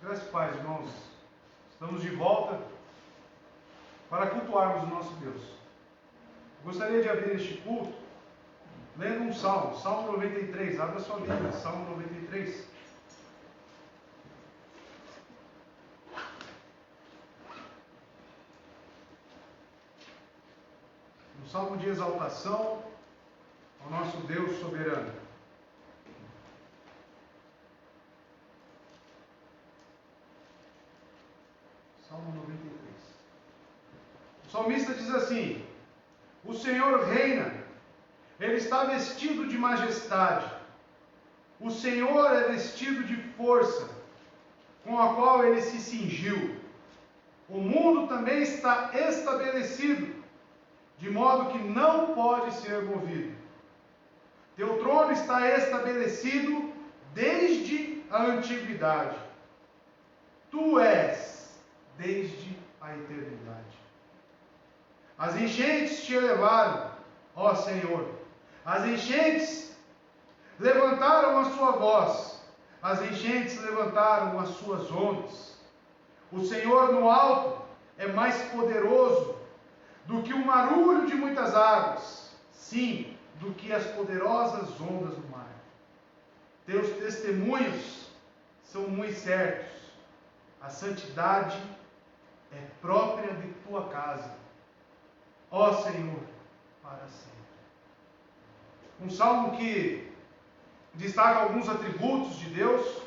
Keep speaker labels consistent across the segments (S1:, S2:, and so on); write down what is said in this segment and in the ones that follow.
S1: Graças a Deus, irmãos. Estamos de volta para cultuarmos o nosso Deus. Gostaria de abrir este culto lendo um salmo, Salmo 93. Abra sua Bíblia, Salmo 93. Um salmo de exaltação ao nosso Deus soberano. Salmo 93. O salmista diz assim: o Senhor reina, Ele está vestido de majestade. O Senhor é vestido de força, com a qual Ele se cingiu. O mundo também está estabelecido, de modo que não pode ser movido. Teu trono está estabelecido desde a antiguidade. Tu és desde a eternidade. As enchentes te elevaram, ó Senhor. As enchentes levantaram a sua voz. As enchentes levantaram as suas ondas. O Senhor no alto é mais poderoso do que o marulho de muitas águas. Sim, do que as poderosas ondas do mar. Teus testemunhos são muito certos. A santidade é própria de tua casa, ó Senhor, para sempre. Um salmo que destaca alguns atributos de Deus,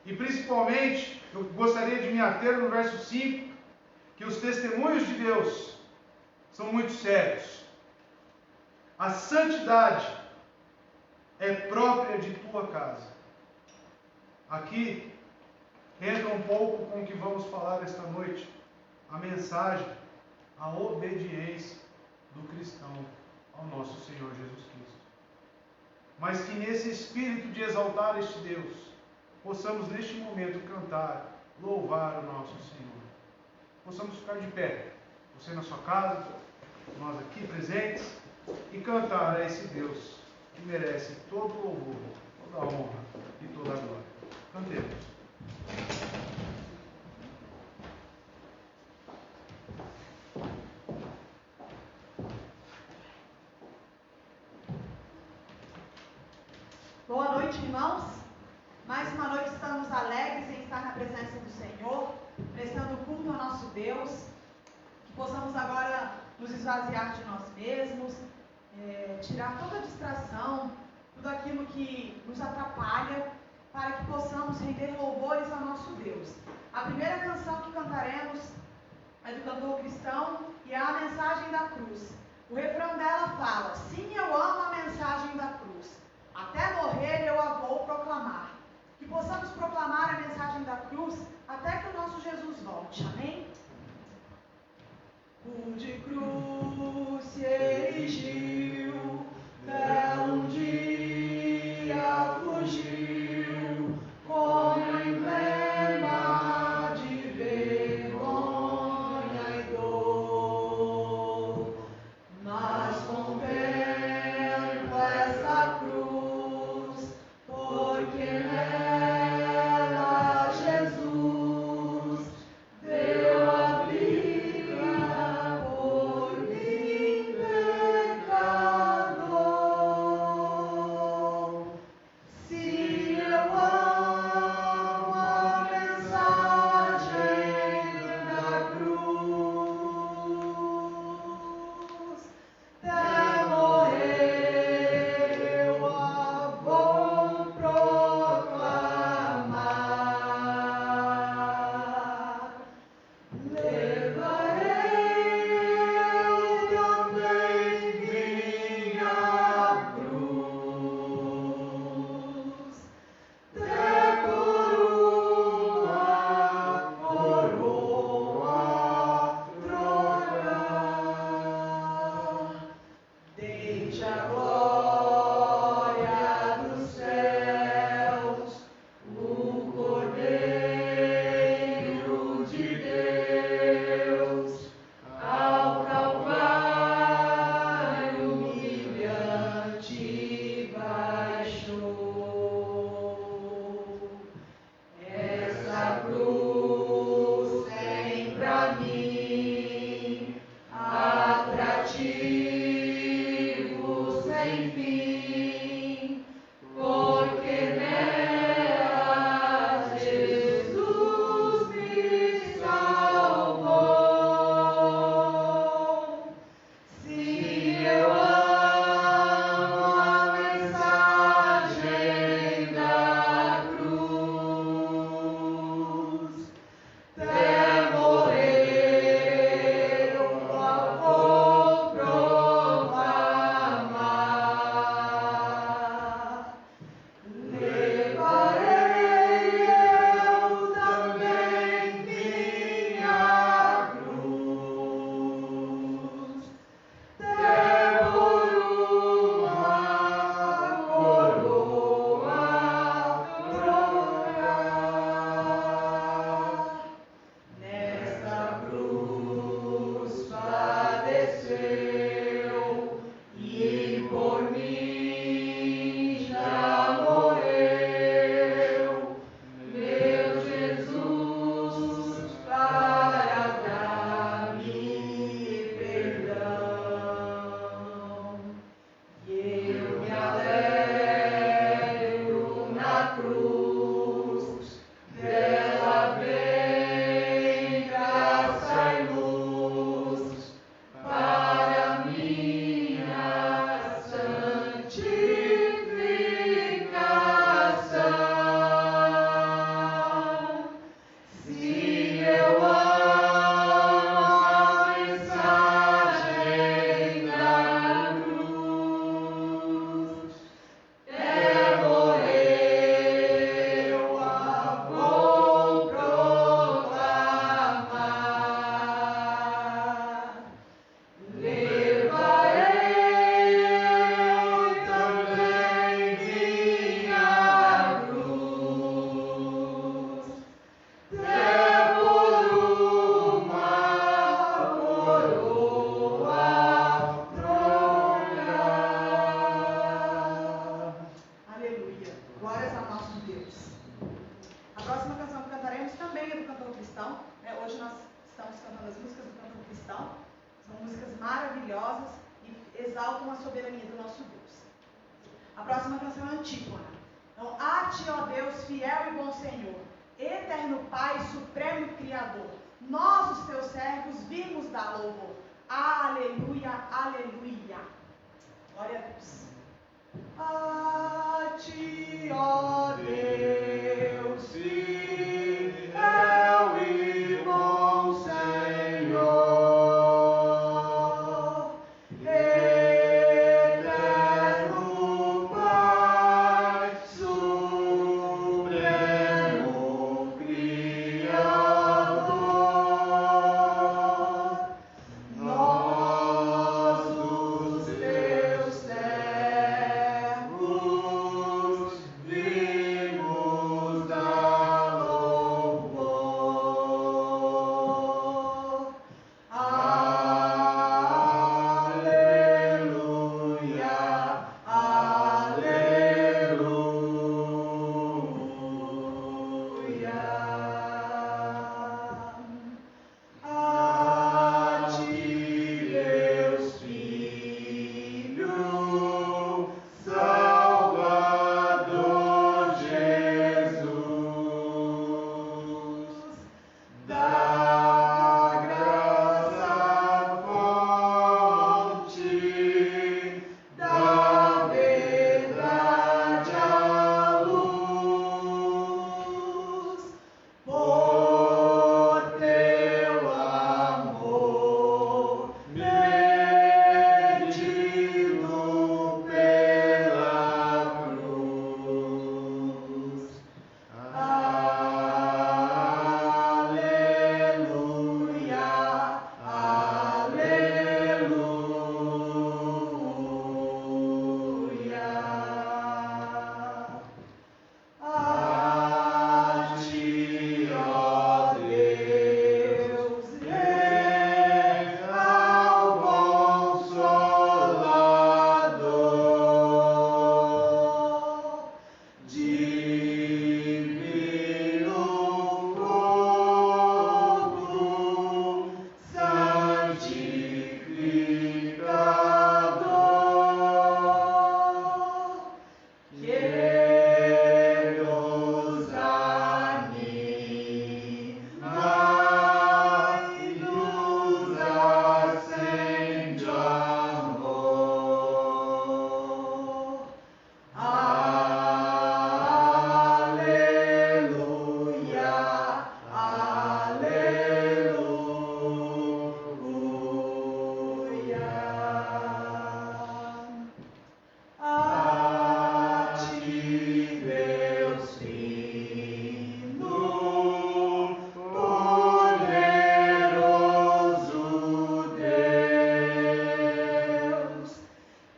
S1: e principalmente, eu gostaria de me ater no verso 5, que os testemunhos de Deus são muito sérios. A santidade é própria de tua casa. Aqui entra um pouco com o que vamos falar esta noite, a mensagem, a obediência do cristão ao nosso Senhor Jesus Cristo. Mas que nesse espírito de exaltar este Deus, possamos neste momento cantar, louvar o nosso Senhor. Possamos ficar de pé, você na sua casa, nós aqui presentes, e cantar a esse Deus que merece todo o louvor, toda a honra e toda a glória. Cantemos.
S2: Boa noite, irmãos. Mais uma noite estamos alegres em estar na presença do Senhor, prestando culto ao nosso Deus. Que possamos agora nos esvaziar de nós mesmos, tirar toda a distração, tudo aquilo que nos atrapalha, para que possamos render louvores ao nosso Deus. A primeira canção que cantaremos é do cantor cristão e é a mensagem da cruz. O refrão dela fala: sim, eu amo a mensagem da cruz. Até morrer eu a vou proclamar. Que possamos proclamar a mensagem da cruz até que o nosso Jesus volte. Amém? O de cruz se erigiu, belo dia fugiu, como emblema de vergonha e dor. Mas contemplo essa cruz, porque nela Jesus deu a vida por mim, pecador. Se eu amo a mensagem da cruz, até morrer eu a vou proclamar. próxima canção que cantaremos também é do cantor cristão. Hoje nós estamos cantando as músicas do cantor cristão. São músicas maravilhosas e exaltam a soberania do nosso Deus. A próxima canção é Antífona. Então, a ti, ó Deus, fiel e bom Senhor, eterno Pai, supremo Criador, nós, os teus servos, vimos dar louvor. Aleluia, aleluia. Glória a Deus. A ti, ó Deus, fiel e bom Senhor, eterno Pai, supremo Criador, nós, os teus servos, vimos dar louvor. Aleluia, aleluia. A ti, Deus Filho, Salvador Jesus, da graça fonte, da verdade a luz, por teu amor medido pela cruz. Aleluia, aleluia. A ti, ó Deus, real Consolador, divino fogo, santificador, que nos anima e nos acende amor. Aleluia, aleluia. A ti, Deus Filho, poderoso Deus,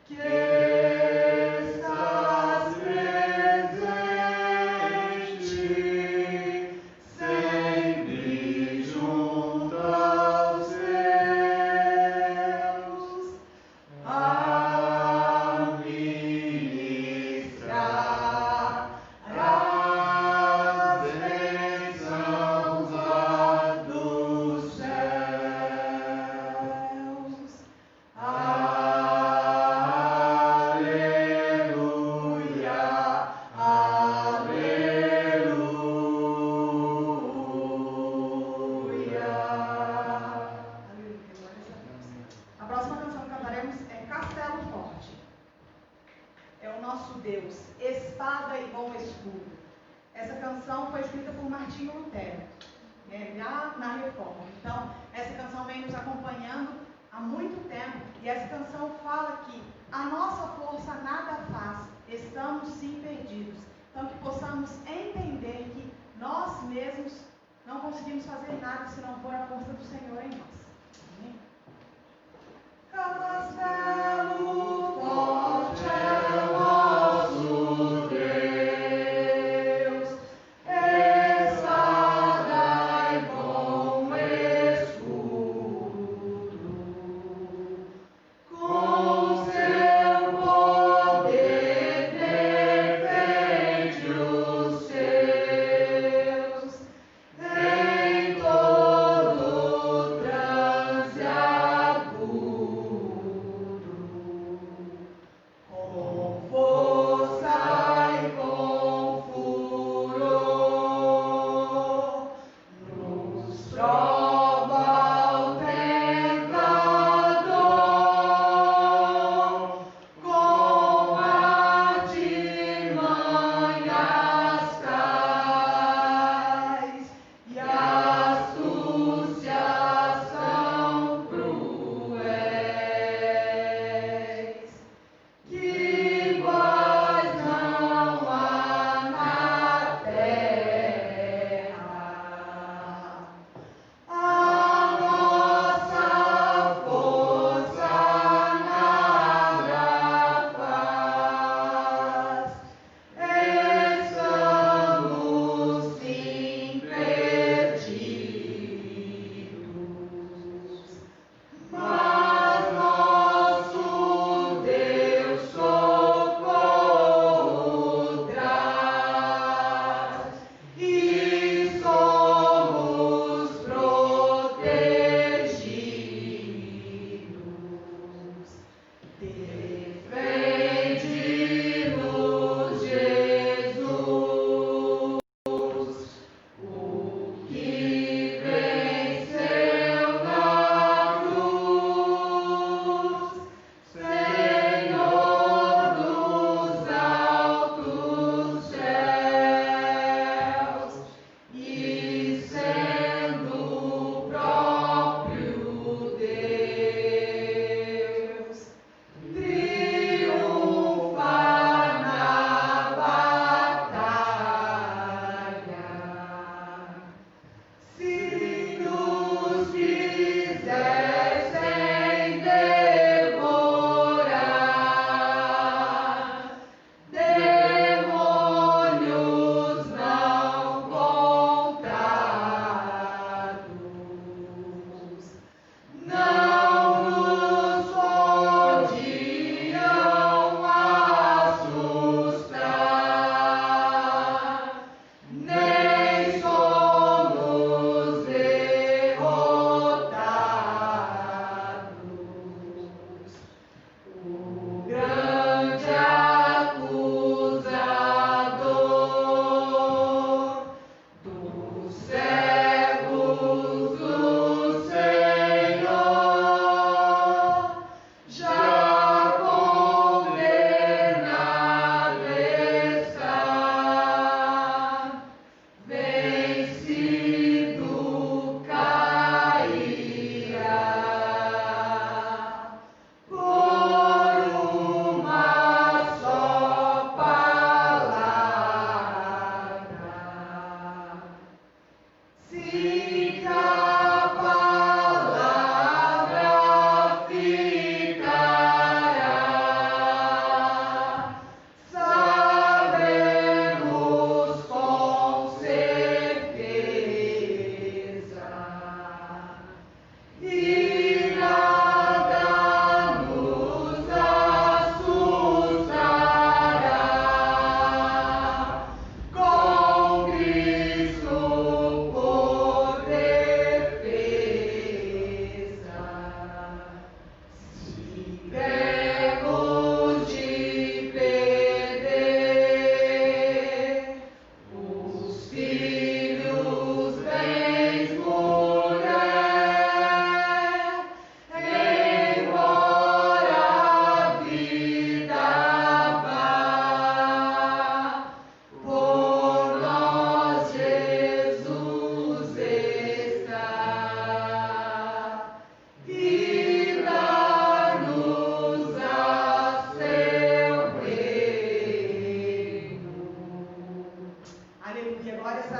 S2: que estás presente sempre junto aos seus, a ministrar as bênçãos lá dos céus. Aleluia, aleluia. A próxima canção que cantaremos é Castelo Forte. É o nosso Deus, espada e bom escudo. Essa canção foi escrita por Martinho Lutero, lá na Reforma. Então, essa canção vem nos acompanhando há muito tempo. E essa canção fala que a nossa força nada faz, estamos sim perdidos. Então, que possamos entender que nós mesmos não conseguimos fazer nada se não for a força do Senhor em nós. Amém? Castelo forte é o nosso Deus, espada e bom escudo, com seu poder defende os seus.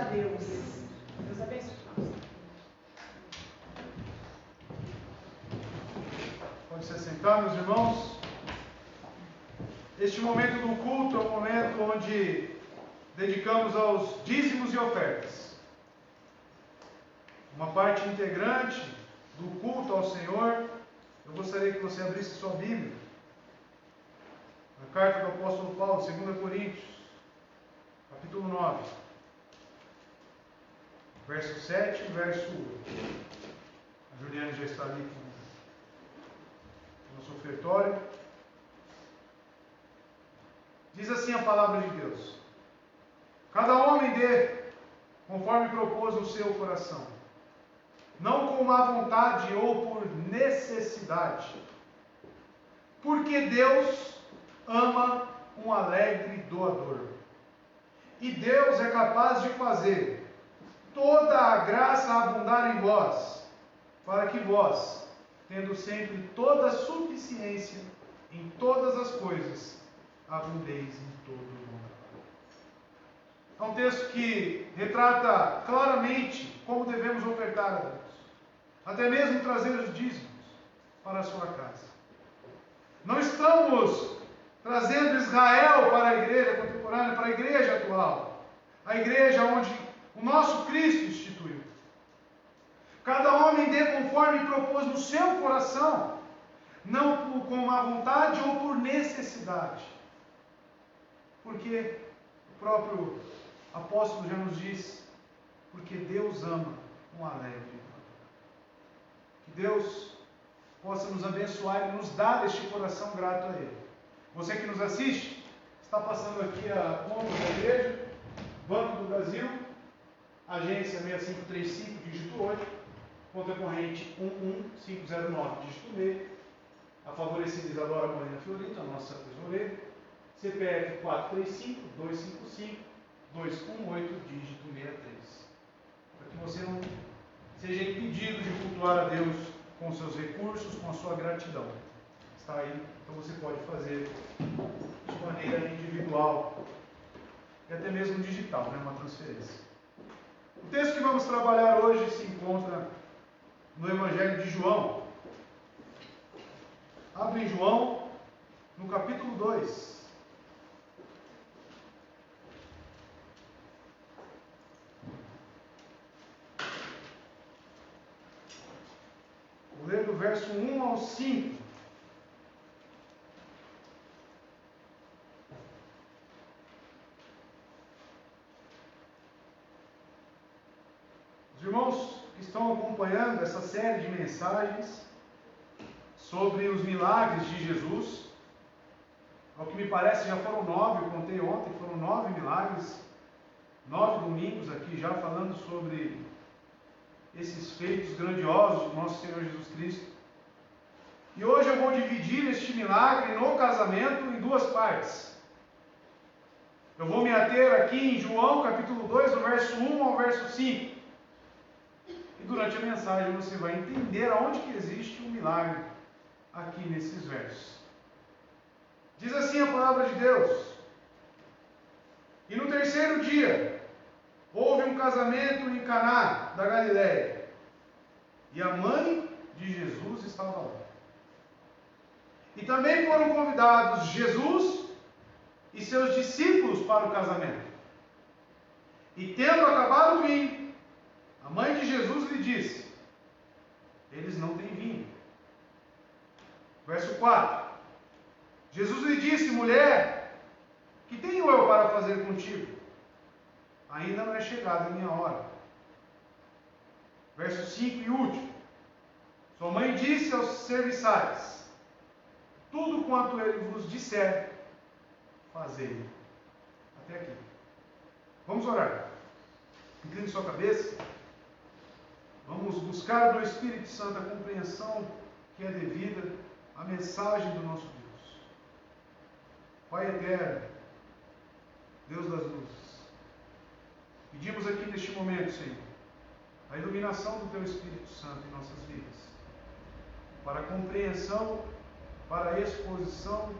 S2: a Deus. Deus abençoe nós.
S1: Pode se sentar, meus irmãos. Este momento do culto é um momento onde dedicamos aos dízimos e ofertas. Uma parte integrante do culto ao Senhor. Eu gostaria que você abrisse sua Bíblia. Na carta do apóstolo Paulo, 2 Coríntios, capítulo 9, verso 7 e verso 8. A Juliana já está ali com o nosso ofertório. Diz assim a palavra de Deus: cada homem dê conforme propôs o seu coração, não com má vontade ou por necessidade, porque Deus ama um alegre doador. E Deus é capaz de fazer toda a graça abundar em vós, para que vós, tendo sempre toda a suficiência em todas as coisas, abundeis em todo o mundo. É um texto que retrata claramente como devemos ofertar a Deus, até mesmo trazer os dízimos para a sua casa. Não estamos trazendo Israel para a igreja contemporânea, para a igreja atual, a igreja onde o nosso Cristo instituiu. Cada homem dê conforme propôs no seu coração, não com má vontade ou por necessidade. Porque o próprio apóstolo já nos diz, porque Deus ama um alegre. Que Deus possa nos abençoar e nos dar este coração grato a Ele. Você que nos assiste, está passando aqui a conta da igreja, Banco do Brasil, agência 6535, dígito 8, conta corrente 11509, dígito meio, a favorecida Isadora Molina Fiorito, a nossa tesoureira, CPF 435-255-218, dígito 63. Para que você não seja impedido de cultuar a Deus com seus recursos, com a sua gratidão. Está aí, então você pode fazer de maneira individual e até mesmo digital, né? Uma transferência. O texto que vamos trabalhar hoje se encontra no Evangelho de João. Abre em João, no capítulo 2. Vou ler do verso 1 ao 5. Os irmãos que estão acompanhando essa série de mensagens sobre os milagres de Jesus, ao que me parece já foram 9, eu contei ontem, foram 9 milagres, 9 domingos aqui já falando sobre esses feitos grandiosos do nosso Senhor Jesus Cristo. E hoje eu vou dividir este milagre no casamento em duas partes. Eu vou me ater aqui em João capítulo 2, do verso 1 ao verso 5. E durante a mensagem você vai entender aonde que existe um milagre aqui nesses versos. Diz assim a palavra de Deus: e no terceiro dia houve um casamento em Caná da Galileia, e a mãe de Jesus estava lá. E também foram convidados Jesus e seus discípulos para o casamento. E tendo acabado o vinho, a mãe de Jesus lhe disse: eles não têm vinho. Verso 4. Jesus lhe disse: mulher, que tenho eu para fazer contigo? Ainda não é chegada a minha hora. Verso 5 e último. Sua mãe disse aos serviçais: tudo quanto ele vos disser, fazei. Até aqui. Vamos orar. Incline sua cabeça. Vamos buscar do Espírito Santo a compreensão que é devida à mensagem do nosso Deus. Pai eterno, Deus das luzes, pedimos aqui neste momento, Senhor, a iluminação do Teu Espírito Santo em nossas vidas, para a compreensão, para a exposição,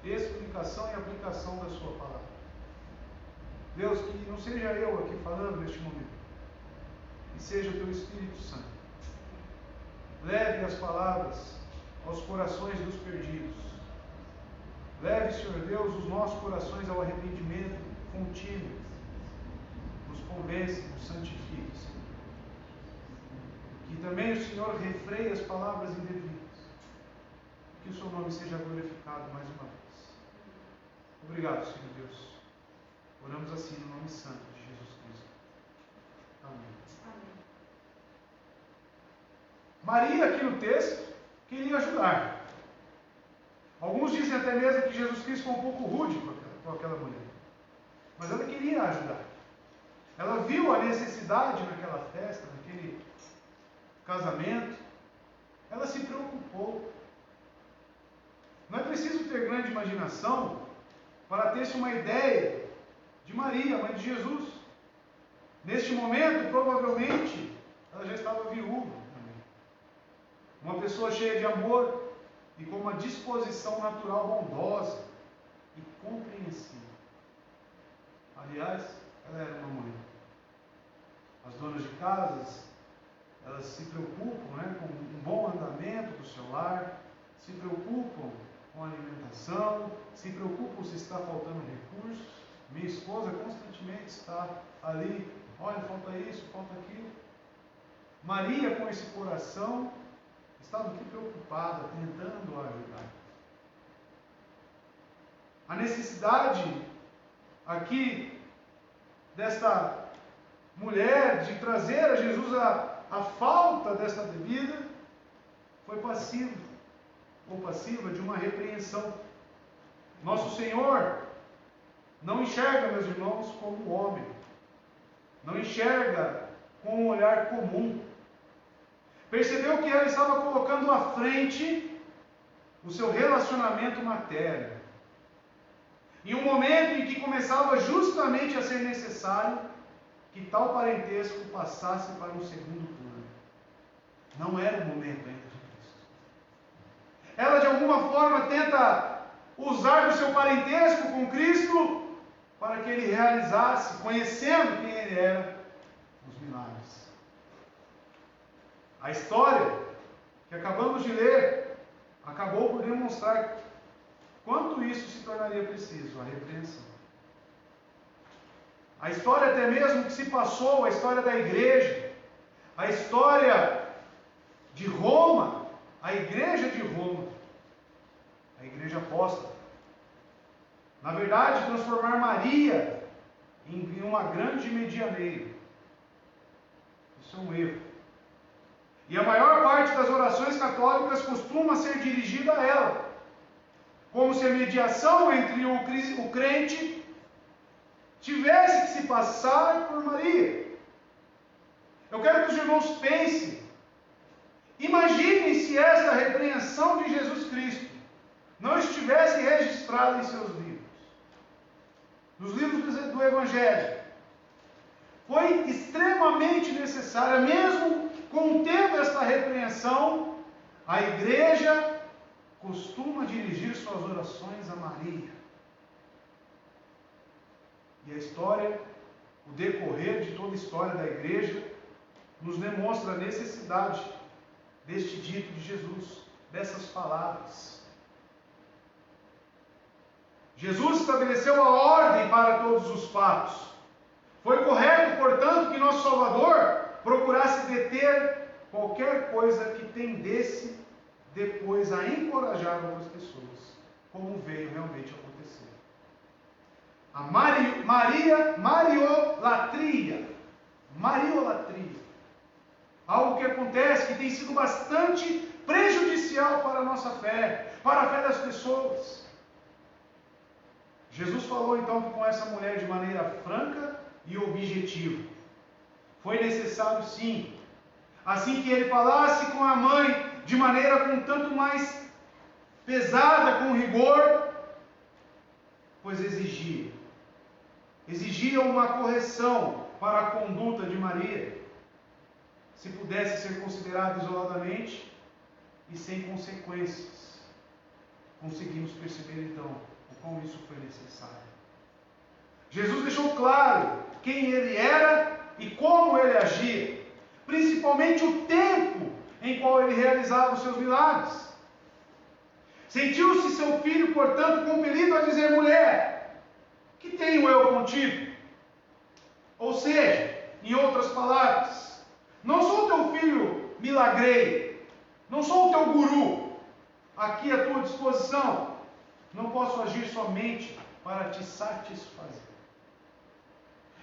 S1: explicação e aplicação da Sua palavra. Deus, que não seja eu aqui falando neste momento, que seja o Teu Espírito Santo. Leve as palavras aos corações dos perdidos. Leve, Senhor Deus, os nossos corações ao arrependimento contínuo. Nos convence, nos santifique, Senhor. Que também o Senhor refreie as palavras indevidas. Que o Seu nome seja glorificado mais uma vez. Obrigado, Senhor Deus. Oramos assim no nome santo de Jesus Cristo. Amém. Maria, aqui no texto, queria ajudar. Alguns dizem até mesmo que Jesus Cristo foi um pouco rude com aquela mulher. Mas ela queria ajudar. Ela viu a necessidade naquela festa, naquele casamento. Ela se preocupou. Não é preciso ter grande imaginação para ter-se uma ideia de Maria, mãe de Jesus. Neste momento, provavelmente, ela já estava viúva. Uma pessoa cheia de amor e com uma disposição natural bondosa e compreensiva. Aliás, ela era uma mulher. As donas de casas, elas se preocupam, com um bom andamento do seu lar, se preocupam com a alimentação, se preocupam se está faltando recursos. Minha esposa constantemente está ali, olha, falta isso, falta aquilo. Maria, com esse coração, estava aqui preocupada, tentando ajudar. A necessidade aqui desta mulher de trazer a Jesus a falta desta bebida foi passiva de uma repreensão. Nosso Senhor não enxerga, meus irmãos, como homem. Não enxerga com um olhar comum. Percebeu que ela estava colocando à frente o seu relacionamento materno. Em um momento em que começava justamente a ser necessário que tal parentesco passasse para um segundo plano. Não era o momento ainda de Cristo. Ela de alguma forma tenta usar do seu parentesco com Cristo para que ele realizasse, conhecendo quem ele era, os milagres. A história que acabamos de ler acabou por demonstrar quanto isso se tornaria preciso, a repreensão. A história até mesmo que se passou, a história da igreja, a história de Roma, a igreja de Roma, a igreja apóstola. Na verdade, transformar Maria em uma grande medianeira. Isso é um erro. E a maior parte das orações católicas costuma ser dirigida a ela, como se a mediação entre o crente tivesse que se passar por Maria. Eu quero que os irmãos pensem, imaginem se esta repreensão de Jesus Cristo não estivesse registrada em seus livros, nos livros do Evangelho. Foi extremamente necessária, mesmo contendo esta repreensão, a igreja costuma dirigir suas orações a Maria. E a história, o decorrer de toda a história da igreja, nos demonstra a necessidade deste dito de Jesus, dessas palavras. Jesus estabeleceu a ordem para todos os fatos. Foi correto, portanto, que nosso Salvador procurasse deter qualquer coisa que tendesse depois a encorajar outras pessoas, como veio realmente acontecer. A mariolatria, algo que acontece, que tem sido bastante prejudicial para a nossa fé, para a fé das pessoas. Jesus falou então que com essa mulher de maneira franca e objetiva. Foi necessário sim, assim que ele falasse com a mãe de maneira com tanto mais pesada, com rigor, pois exigia uma correção para a conduta de Maria, se pudesse ser considerada isoladamente e sem consequências. Conseguimos perceber então o quão isso foi necessário. Jesus deixou claro quem ele era e como ele agia, principalmente o tempo em qual ele realizava os seus milagres. Sentiu-se seu filho, portanto, compelido a dizer: mulher, que tenho eu contigo? Ou seja, em outras palavras, não sou teu filho milagreiro, não sou o teu guru, aqui à tua disposição, não posso agir somente para te satisfazer.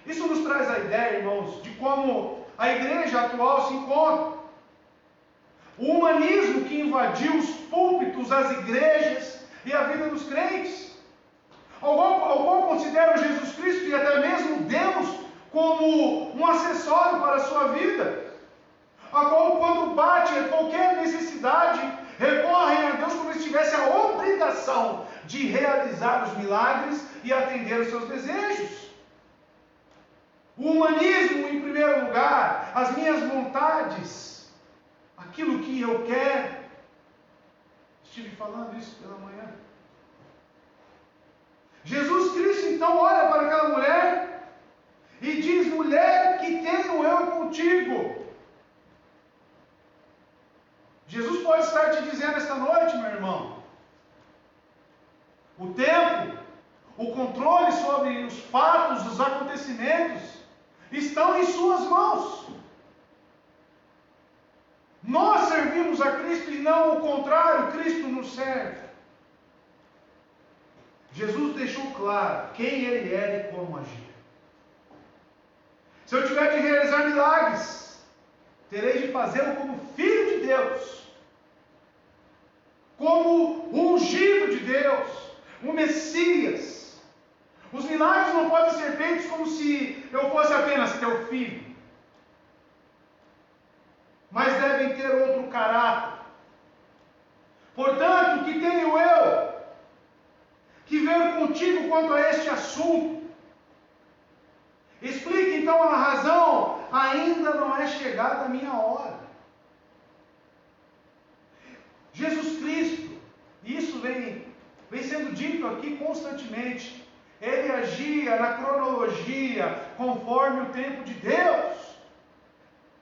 S1: Isso nos traz a ideia, irmãos, de como a igreja atual se encontra. O humanismo que invadiu os púlpitos, as igrejas e a vida dos crentes. Alguns consideram Jesus Cristo e até mesmo Deus como um acessório para a sua vida. A qual, quando bate qualquer necessidade, recorrem a Deus como se tivesse a obrigação de realizar os milagres e atender os seus desejos. O humanismo, em primeiro lugar, as minhas vontades, aquilo que eu quero. Estive falando isso pela manhã. Jesus Cristo então olha para aquela mulher e diz: mulher, que tenho eu contigo? Jesus pode estar te dizendo esta noite, meu irmão, o tempo, o controle sobre os fatos, os acontecimentos, estão em suas mãos. Nós servimos a Cristo e não o contrário, Cristo nos serve. Jesus deixou claro quem ele era e como agir. Se eu tiver de realizar milagres, terei de fazê-lo como filho de Deus, como ungido de Deus, o Messias. Os milagres não podem ser feitos como se eu fosse apenas teu filho, mas devem ter outro caráter. Portanto, que tenho eu que ver contigo quanto a este assunto? Explique então a razão. Ainda não é chegada a minha hora. Jesus Cristo, e isso vem sendo dito aqui constantemente, ele agia na cronologia conforme o tempo de Deus.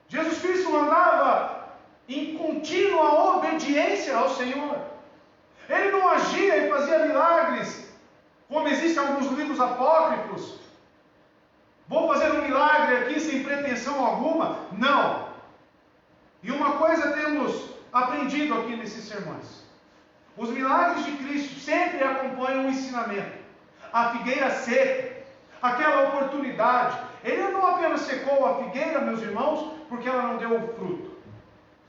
S1: Jesus Cristo andava em contínua obediência ao Senhor. Ele não agia e fazia milagres, como existem alguns livros apócrifos. Vou fazer um milagre aqui sem pretensão alguma. Não. E uma coisa temos aprendido aqui nesses sermões: os milagres de Cristo sempre acompanham um ensinamento. A figueira seca, aquela oportunidade. Ele não apenas secou a figueira, meus irmãos, porque ela não deu o fruto.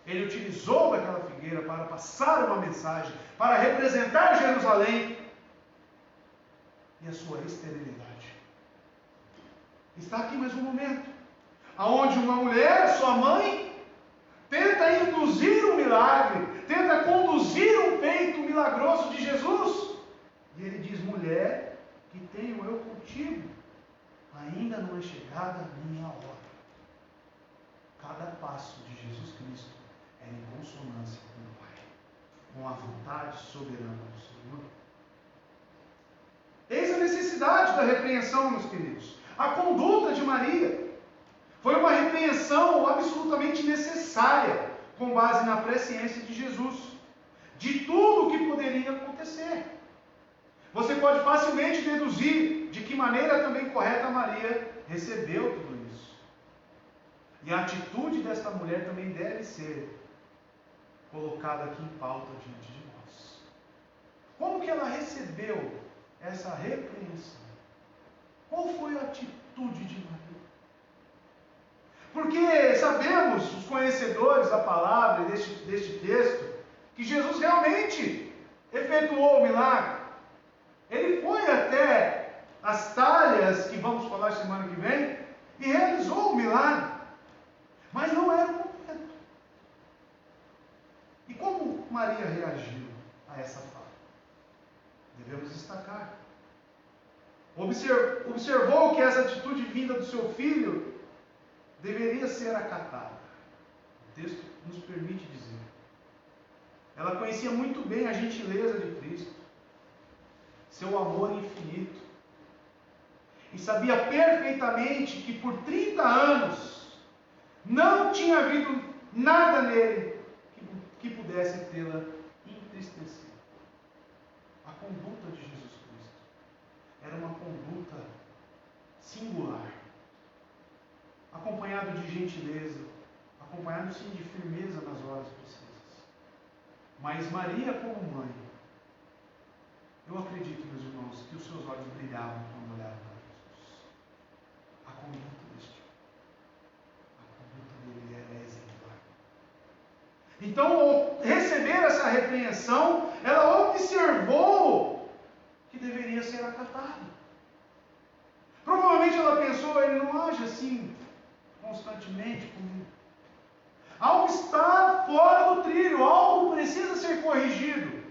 S1: Ele utilizou daquela figueira para passar uma mensagem, para representar Jerusalém e a sua esterilidade. Está aqui mais um momento, aonde uma mulher, sua mãe, tenta induzir um milagre, tenta conduzir um feito milagroso de Jesus. E ele diz: mulher, que tenho eu contigo? Ainda não é chegada a minha hora. Cada passo de Jesus Cristo é em consonância com o Pai, com a vontade soberana do Senhor. Eis a necessidade da repreensão, meus queridos. A conduta de Maria foi uma repreensão absolutamente necessária, com base na presciência de Jesus, de tudo o que poderia acontecer. Você pode facilmente deduzir de que maneira também correta Maria recebeu tudo isso. E a atitude desta mulher também deve ser colocada aqui em pauta diante de nós. Como que ela recebeu essa repreensão? Qual foi a atitude de Maria? Porque sabemos, os conhecedores da palavra e deste texto, que Jesus realmente efetuou o milagre. Ele foi até as talhas, que vamos falar semana que vem, e realizou o milagre. Mas não era o momento. E como Maria reagiu a essa fala? Devemos destacar. Observou que essa atitude vinda do seu filho deveria ser acatada. O texto nos permite dizer. Ela conhecia muito bem a gentileza de Cristo, seu amor infinito. e sabia perfeitamente que por 30 anos não tinha havido nada nele que pudesse tê-la entristecido. A conduta de Jesus Cristo era uma conduta singular, acompanhado de gentileza, acompanhado sim de firmeza nas horas precisas. Mas Maria, como mãe, eu acredito, meus irmãos, que os seus olhos brilhavam quando olhavam para Jesus. A conduta deste homem, a conduta dele era exemplar. Então, ao receber essa repreensão, ela observou que deveria ser acatado. Provavelmente ela pensou, ele não age assim constantemente comigo. Algo está fora do trilho, algo precisa ser corrigido.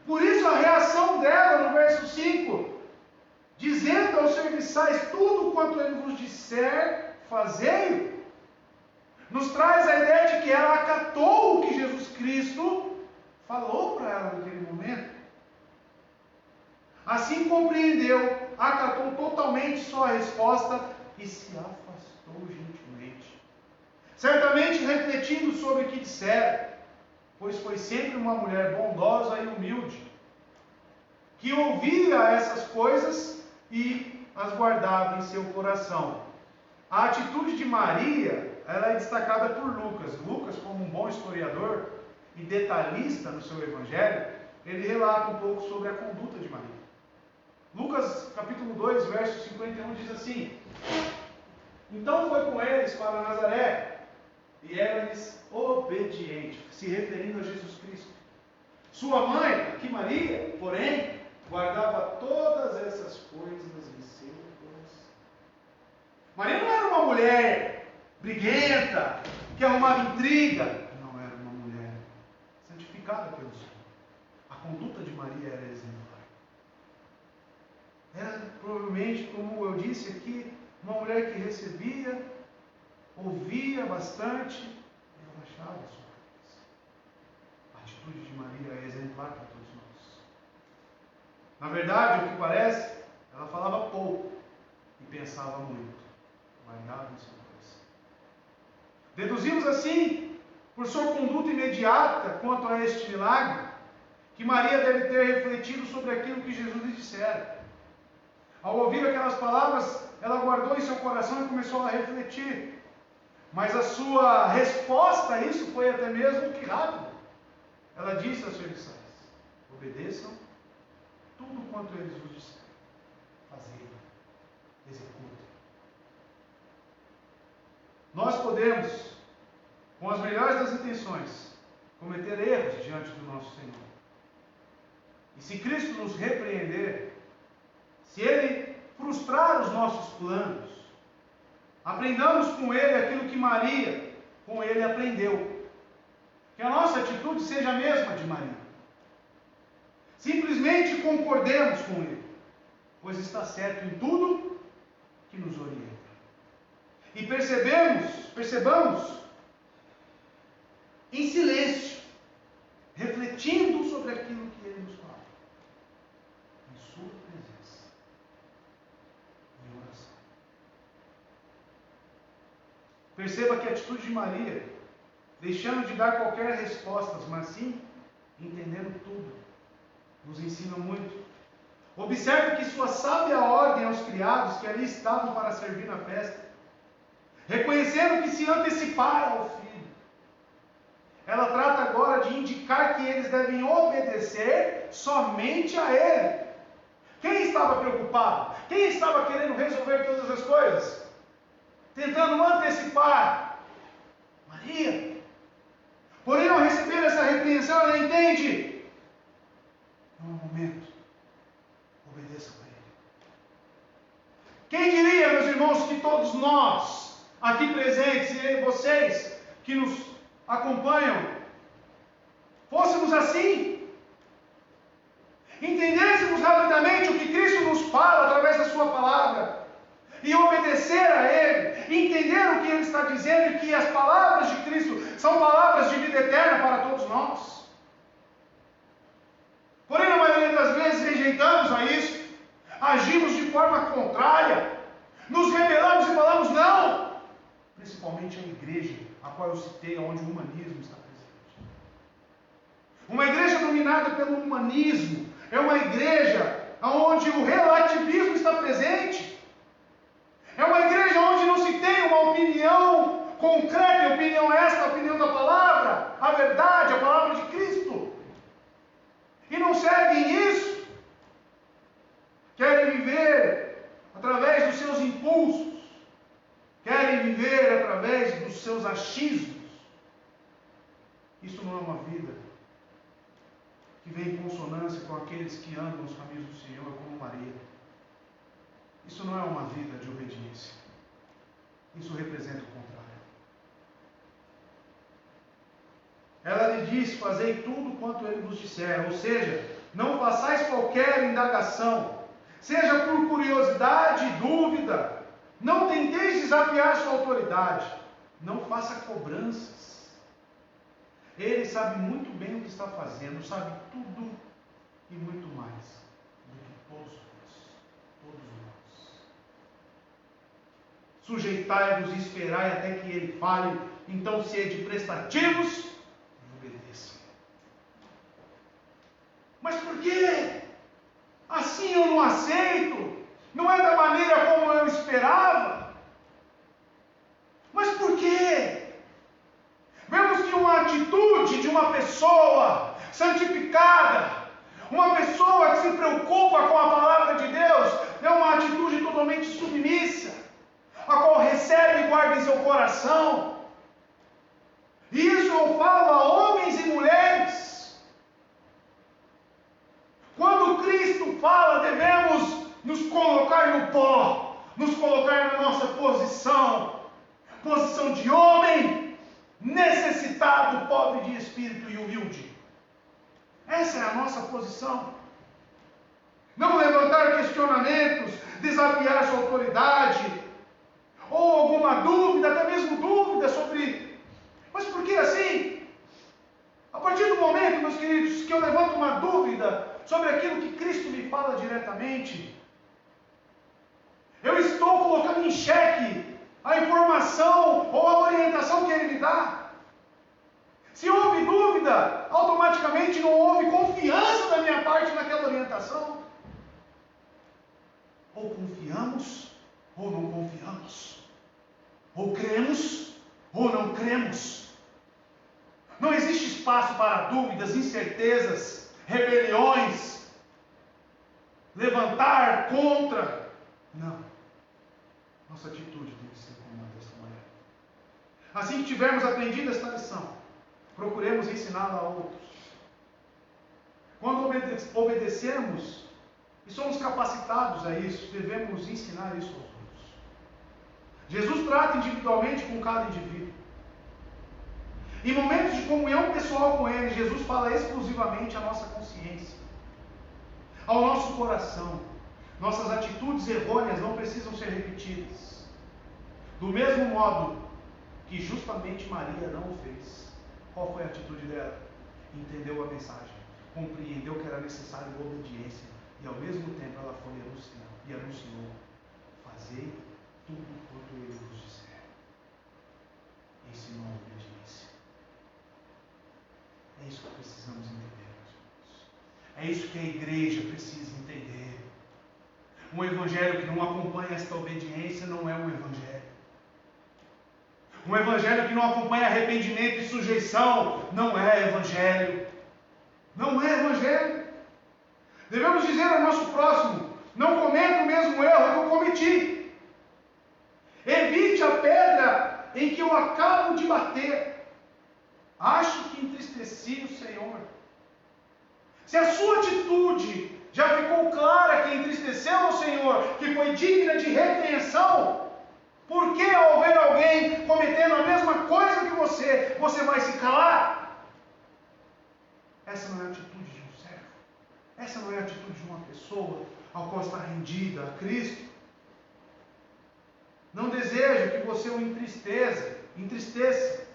S1: Por isso a reação dela no verso 5, dizendo aos serviçais, tudo quanto ele vos disser, fazei-o, nos traz a ideia de que ela acatou o que Jesus Cristo falou para ela naquele momento. Assim compreendeu, acatou totalmente sua resposta e se afastou gentilmente. Certamente refletindo sobre o que dissera, pois foi sempre uma mulher bondosa e humilde, que ouvia essas coisas e as guardava em seu coração. A atitude de Maria, ela é destacada por Lucas. Lucas, como um bom historiador e detalhista no seu evangelho, ele relata um pouco sobre a conduta de Maria. Lucas, capítulo 2, verso 51, diz assim: então foi com eles para Nazaré, e era-lhes obediente, se referindo a Jesus Cristo. Sua mãe, aqui Maria, porém, guardava todas essas coisas em seu coração. Maria não era uma mulher briguenta, que arrumava intriga. Não, era uma mulher santificada pelo Senhor. A conduta de Maria era exemplar. Era provavelmente, como eu disse aqui, uma mulher que recebia, ouvia bastante e abaixava a sua cabeça. A atitude de Maria é exemplar para todos nós. Na verdade, o que parece, ela falava pouco e pensava muito. Guardava em seu coração. Deduzimos assim, por sua conduta imediata quanto a este milagre, que Maria deve ter refletido sobre aquilo que Jesus lhe dissera. Ao ouvir aquelas palavras, ela guardou em seu coração e começou a refletir. Mas a sua resposta a isso foi até mesmo que rápida. Ela disse aos serviçais: obedeçam tudo quanto eles vos disserem. Fazei, executem. Nós podemos, com as melhores das intenções, cometer erros diante do nosso Senhor. E se Cristo nos repreender, se Ele frustrar os nossos planos, aprendamos com Ele aquilo que Maria com Ele aprendeu. Que a nossa atitude seja a mesma de Maria. Simplesmente concordemos com Ele, pois está certo em tudo que nos orienta. E percebamos em silêncio, refletindo sobre aquilo que Ele nos fala, em sua presença, em oração. Perceba que a atitude de Maria, deixando de dar qualquer resposta, mas sim entendendo tudo, nos ensina muito. Observe que sua sábia ordem aos criados que ali estavam para servir na festa, reconhecendo que se antecipara ao filho, ela trata agora de indicar que eles devem obedecer somente a Ele. Quem estava preocupado? Quem estava querendo resolver todas as coisas? Tentando antecipar? Maria. Porém, ao receber essa repreensão, ela entende: não é o momento, obedeça a Ele. Quem diria, meus irmãos, que todos nós aqui presentes, e vocês que nos acompanham, fôssemos assim? Entendêssemos rapidamente o que Cristo nos fala através da sua palavra e obedecer a Ele, entender o que Ele está dizendo e que as palavras de Cristo são palavras de vida eterna para todos nós. Porém, na maioria das vezes rejeitamos a isso, agimos de forma contrária, nos rebelamos e falamos não. Principalmente a igreja, a qual eu citei, onde o humanismo está presente. Uma igreja dominada pelo humanismo é uma igreja onde o relativismo está presente. É uma igreja onde não se tem uma opinião concreta, a opinião esta, a opinião da palavra, a verdade, a palavra de Cristo. E não seguem isso. Querem viver através dos seus impulsos. Querem viver através dos seus achismos. Isso não é uma vida que vem em consonância com aqueles que andam nos caminhos do Senhor, como Maria. Isso não é uma vida de obediência. Isso representa o contrário. Ela lhe diz: fazei tudo quanto ele vos disser. Ou seja, não façais qualquer indagação, seja por curiosidade e dúvida. Não tenteis desafiar sua autoridade. Não faça cobranças. Ele sabe muito bem o que está fazendo, sabe tudo e muito mais do que todos nós. Sujeitai-vos e esperai até que ele fale, então sede prestativos e obedeçam. Mas por quê? Assim eu não aceito. Não é da maneira como eu esperava. Mas por quê? Vemos que uma atitude de uma pessoa santificada, uma pessoa que se preocupa com a palavra de Deus, é uma atitude totalmente submissa, a qual recebe e guarda em seu coração. E isso eu falo a homens e mulheres. Quando Cristo fala, devemos nos colocar no pó, nos colocar na nossa posição de homem, necessitado, pobre de espírito e humilde. Essa é a nossa posição. Não levantar questionamentos, desafiar sua autoridade, ou alguma dúvida, até mesmo dúvida sobre, mas por que assim? A partir do momento, meus queridos, que eu levanto uma dúvida sobre aquilo que Cristo me fala diretamente, eu estou colocando em xeque a informação ou a orientação que Ele me dá. Se houve dúvida, automaticamente não houve confiança da minha parte naquela orientação. Ou confiamos, ou não confiamos. Ou cremos, ou não cremos. Não existe espaço para dúvidas, incertezas, rebeliões, levantar contra. Não. Nossa atitude tem que ser como desta maneira. Assim que tivermos aprendido esta lição, procuremos ensiná-la a outros. Quando obedecemos e somos capacitados a isso, devemos ensinar isso aos outros. Jesus trata individualmente com cada indivíduo. Em momentos de comunhão pessoal com Ele, Jesus fala exclusivamente à nossa consciência, ao nosso coração. Nossas atitudes errôneas não precisam ser repetidas. Do mesmo modo que justamente Maria não o fez. Qual foi a atitude dela? Entendeu a mensagem, compreendeu que era necessário obediência, e ao mesmo tempo ela foi e anunciou: fazei tudo quanto ele vos disser. Ensinou a obediência. É isso que precisamos entender, meus irmãos. É isso que a igreja precisa entender. Um evangelho que não acompanha esta obediência não é um evangelho. Um evangelho que não acompanha arrependimento e sujeição não é evangelho. Não é evangelho. Devemos dizer ao nosso próximo: não cometa o mesmo erro que eu cometi. Evite a pedra em que eu acabo de bater. Acho que entristeci o Senhor. Se a sua atitude já ficou clara que entristeceu o Senhor, que foi digna de repreensão, por que ao ver alguém cometendo a mesma coisa que você vai se calar? Essa não é a atitude de um servo. Essa não é a atitude de uma pessoa ao qual está rendida a Cristo. Não desejo que você o entristeça.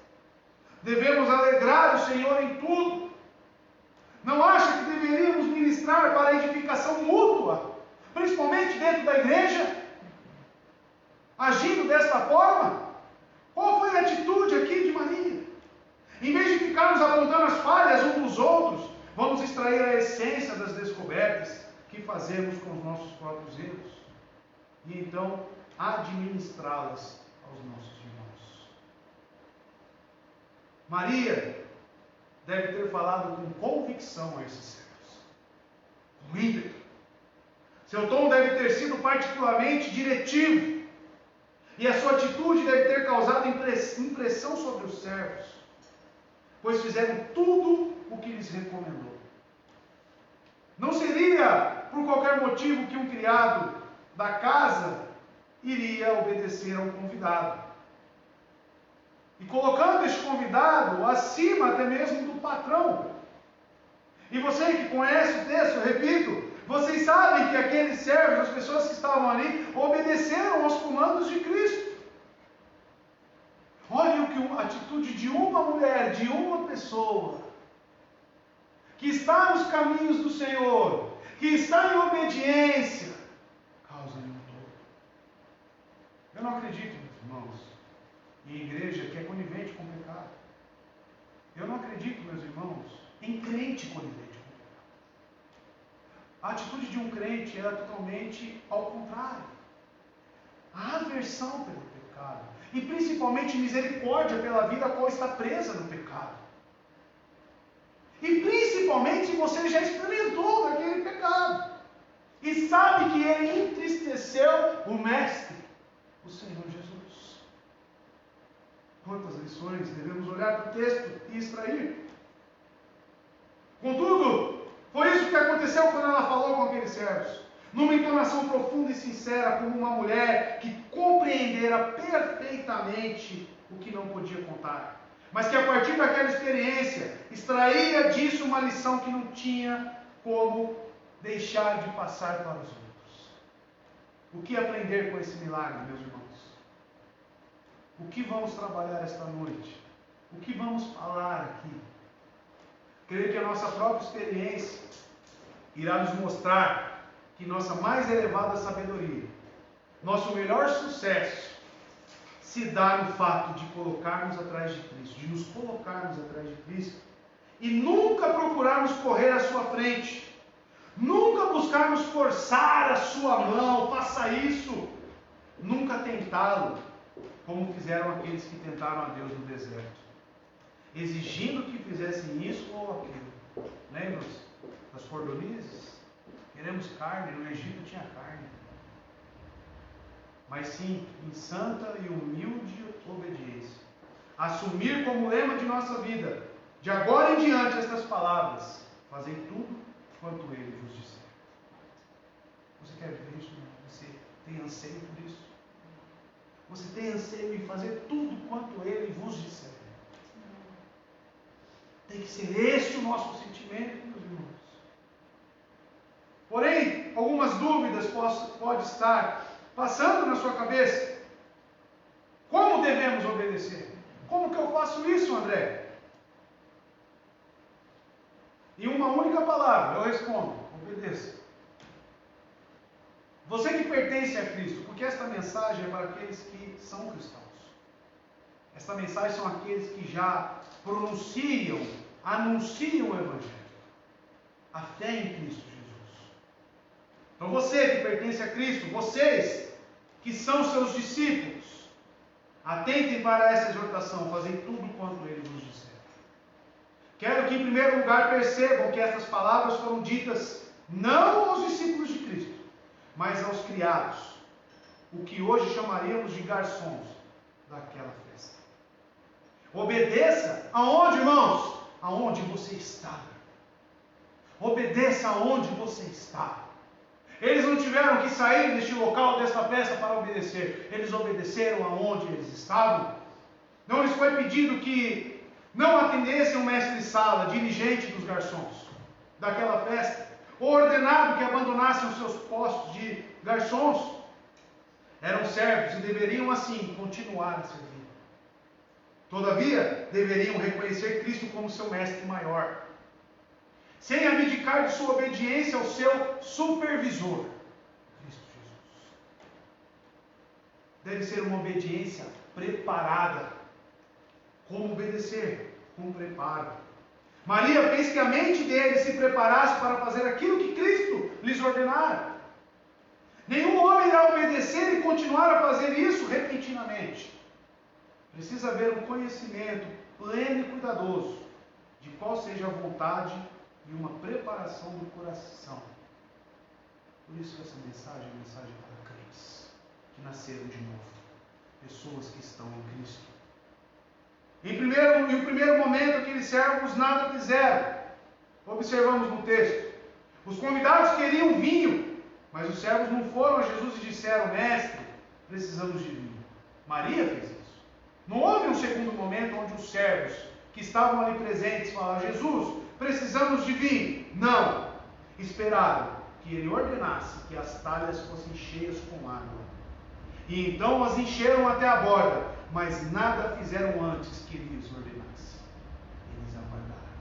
S1: Devemos alegrar o Senhor em tudo. Não acha que deveríamos ministrar para a edificação mútua, principalmente dentro da igreja, agindo desta forma? Qual foi a atitude aqui de Maria? Em vez de ficarmos apontando as falhas uns dos outros, vamos extrair a essência das descobertas que fazemos com os nossos próprios erros e então administrá-las aos nossos irmãos. Maria deve ter falado com convicção a esses servos, com ímpeto. Seu tom deve ter sido particularmente diretivo e a sua atitude deve ter causado impressão sobre os servos, pois fizeram tudo o que lhes recomendou. Não seria por qualquer motivo que um criado da casa iria obedecer ao convidado. E colocando este convidado acima até mesmo do patrão. E você que conhece o texto, eu repito, vocês sabem que aqueles servos, as pessoas que estavam ali, obedeceram aos comandos de Cristo. Olha o que a atitude de uma mulher, de uma pessoa, que está nos caminhos do Senhor, que está em obediência, causa em um todo. Eu não acredito, meus irmãos, em igreja que é conivente com o pecado. Eu não acredito, meus irmãos, em crente conivente com o pecado. A atitude de um crente é totalmente ao contrário. A aversão pelo pecado. E principalmente misericórdia pela vida a qual está presa no pecado. E principalmente se você já experimentou daquele pecado. E sabe que ele entristeceu o Mestre, o Senhor Jesus. Quantas lições devemos olhar para o texto e extrair? Contudo, foi isso que aconteceu quando ela falou com aqueles servos. Numa entonação profunda e sincera, como uma mulher que compreendera perfeitamente o que não podia contar. Mas que a partir daquela experiência, extraía disso uma lição que não tinha como deixar de passar para os outros. O que aprender com esse milagre, meus irmãos? O que vamos trabalhar esta noite? O que vamos falar aqui? Creio que a nossa própria experiência irá nos mostrar que nossa mais elevada sabedoria, nosso melhor sucesso, se dá no fato de colocarmos atrás de Cristo, de nos colocarmos atrás de Cristo, e nunca procurarmos correr à sua frente, nunca buscarmos forçar a sua mão, faça isso, nunca tentá-lo, como fizeram aqueles que tentaram a Deus no deserto, exigindo que fizessem isso ou aquilo. Lembram-se das cordonizes? Queremos carne, no Egito tinha carne. Mas sim, em santa e humilde obediência. Assumir como lema de nossa vida, de agora em diante, estas palavras: fazei tudo quanto Ele vos disser. Você quer ver isso? Você tem anseio por isso? Você tem anseio em fazer tudo quanto Ele vos disser? Tem que ser esse o nosso sentimento, meus irmãos. Porém, algumas dúvidas podem estar passando na sua cabeça. Como devemos obedecer? Como que eu faço isso, André? Em uma única palavra, eu respondo: obedeça. Você que pertence a Cristo, porque esta mensagem é para aqueles que são cristãos. Esta mensagem são aqueles que já anunciam o Evangelho. A fé em Cristo Jesus. Então você que pertence a Cristo, vocês que são seus discípulos, atentem para essa exortação, fazem tudo quanto Ele vos disser. Quero que em primeiro lugar percebam que essas palavras foram ditas não aos discípulos de Cristo, mas aos criados, o que hoje chamaríamos de garçons daquela festa. Obedeça aonde, irmãos? Aonde você está. Obedeça aonde você está. Eles não tiveram que sair deste local, desta festa para obedecer. Eles obedeceram aonde eles estavam. Não lhes foi pedido que não atendessem o mestre-sala, dirigente dos garçons daquela festa, ou ordenado que abandonassem os seus postos de garçons. Eram servos e deveriam assim continuar a servir. Todavia, deveriam reconhecer Cristo como seu mestre maior, sem abdicar de sua obediência ao seu supervisor. deve ser uma obediência preparada. Como obedecer? Com preparo. Maria fez que a mente dele se preparasse para fazer aquilo que Cristo lhes ordenara. Nenhum homem irá obedecer e continuar a fazer isso repentinamente. Precisa haver um conhecimento pleno e cuidadoso de qual seja a vontade e uma preparação do coração. Por isso essa mensagem é uma mensagem para crentes que nasceram de novo, pessoas que estão em Cristo. Em o primeiro momento, aqueles servos nada fizeram. Observamos no texto. Os convidados queriam vinho, mas os servos não foram a Jesus e disseram: mestre, precisamos de vinho. Maria fez isso. Não houve um segundo momento onde os servos que estavam ali presentes falaram: Jesus, precisamos de vinho. Não. Esperaram que ele ordenasse que as talhas fossem cheias com água. E então as encheram até a borda, mas nada fizeram antes que ele lhes ordenasse. Eles aguardaram.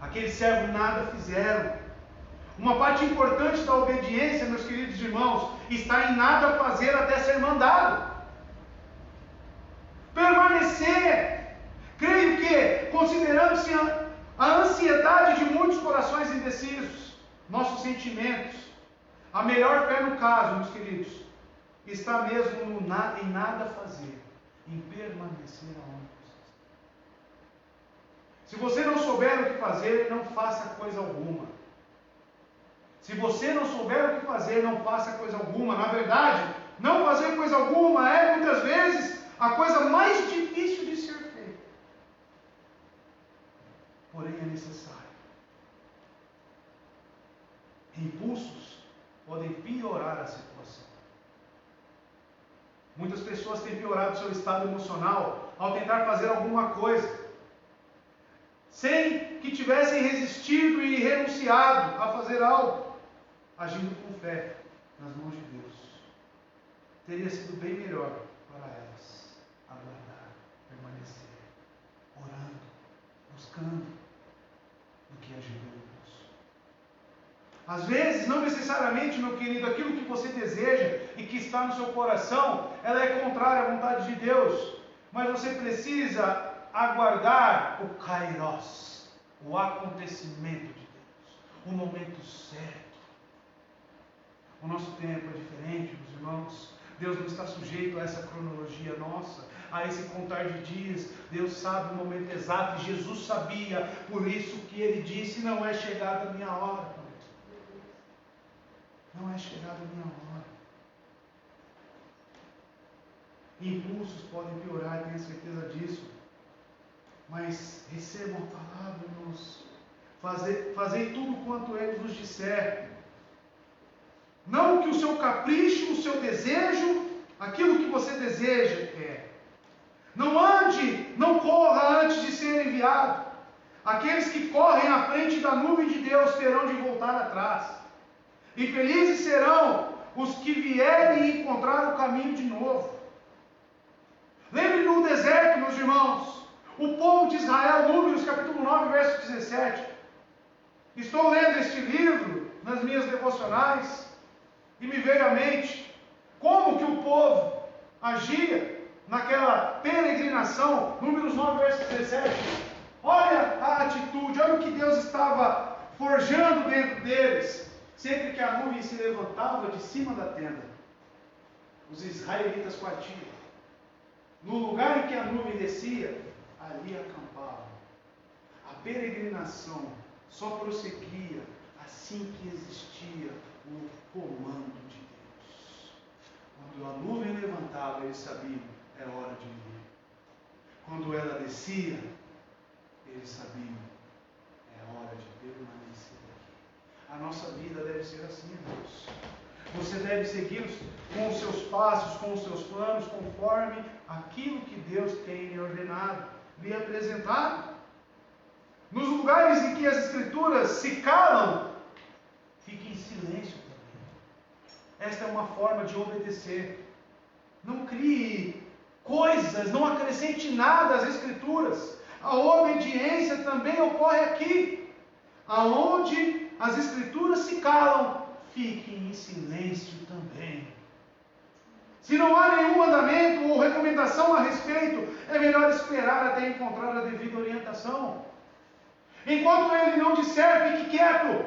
S1: Aqueles servos nada fizeram. Uma parte importante da obediência, meus queridos irmãos, está em nada fazer até ser mandado. Permanecer. Creio que, considerando-se a ansiedade de muitos corações indecisos, nossos sentimentos, a melhor fé no caso, meus queridos, está mesmo em nada fazer, em permanecer aonde você está. Se você não souber o que fazer, não faça coisa alguma. Se você não souber o que fazer, não faça coisa alguma. Na verdade, não fazer coisa alguma é, muitas vezes, a coisa mais difícil de ser feita. Porém, é necessário. Impulsos podem piorar a situação. Muitas pessoas têm piorado seu estado emocional ao tentar fazer alguma coisa, sem que tivessem resistido e renunciado a fazer algo, agindo com fé nas mãos de Deus. Teria sido bem melhor para elas aguardar, permanecer, orando, buscando, do que agir pelo impulso. Às vezes, não necessariamente, meu querido, aquilo que você deseja e que está no seu coração, ela é contrária à vontade de Deus. Mas você precisa aguardar o kairos, o acontecimento de Deus, o momento certo. O nosso tempo é diferente, meus irmãos. Deus não está sujeito a essa cronologia nossa, a esse contar de dias. Deus sabe o momento exato, e Jesus sabia, por isso que Ele disse: não é chegada a minha hora. Não é chegada a minha hora. Impulsos podem piorar, tenho certeza disso. Mas recebam a palavra, irmãos. Fazei tudo quanto Ele nos disser. Não que o seu capricho, o seu desejo, aquilo que você deseja quer. Não ande, não corra antes de ser enviado. Aqueles que correm à frente da nuvem de Deus terão de voltar atrás. E felizes serão os que vierem encontrar o caminho de novo. Lembre no deserto, meus irmãos, o povo de Israel, Números capítulo 9, verso 17. Estou lendo este livro nas minhas devocionais e me veio à mente como que o povo agia naquela peregrinação. Números 9, verso 17. Olha a atitude, olha o que Deus estava forjando dentro deles. Sempre que a nuvem se levantava de cima da tenda, os israelitas partiam. No lugar em que a nuvem descia, ali acampavam. A peregrinação só prosseguia assim que existia o comando de Deus. Quando a nuvem levantava, eles sabiam: é hora de vir. Quando ela descia, eles sabiam: é hora de permanecer. A nossa vida deve ser assim, irmãos. Você deve seguir com os seus passos, com os seus planos, conforme aquilo que Deus tem lhe ordenado, lhe apresentado. Nos lugares em que as Escrituras se calam, fique em silêncio também. Esta é uma forma de obedecer. Não crie coisas, não acrescente nada às Escrituras. A obediência também ocorre aqui, aonde as Escrituras se calam, fiquem em silêncio também. Se não há nenhum mandamento ou recomendação a respeito, é melhor esperar até encontrar a devida orientação. Enquanto ele não disser, fique quieto.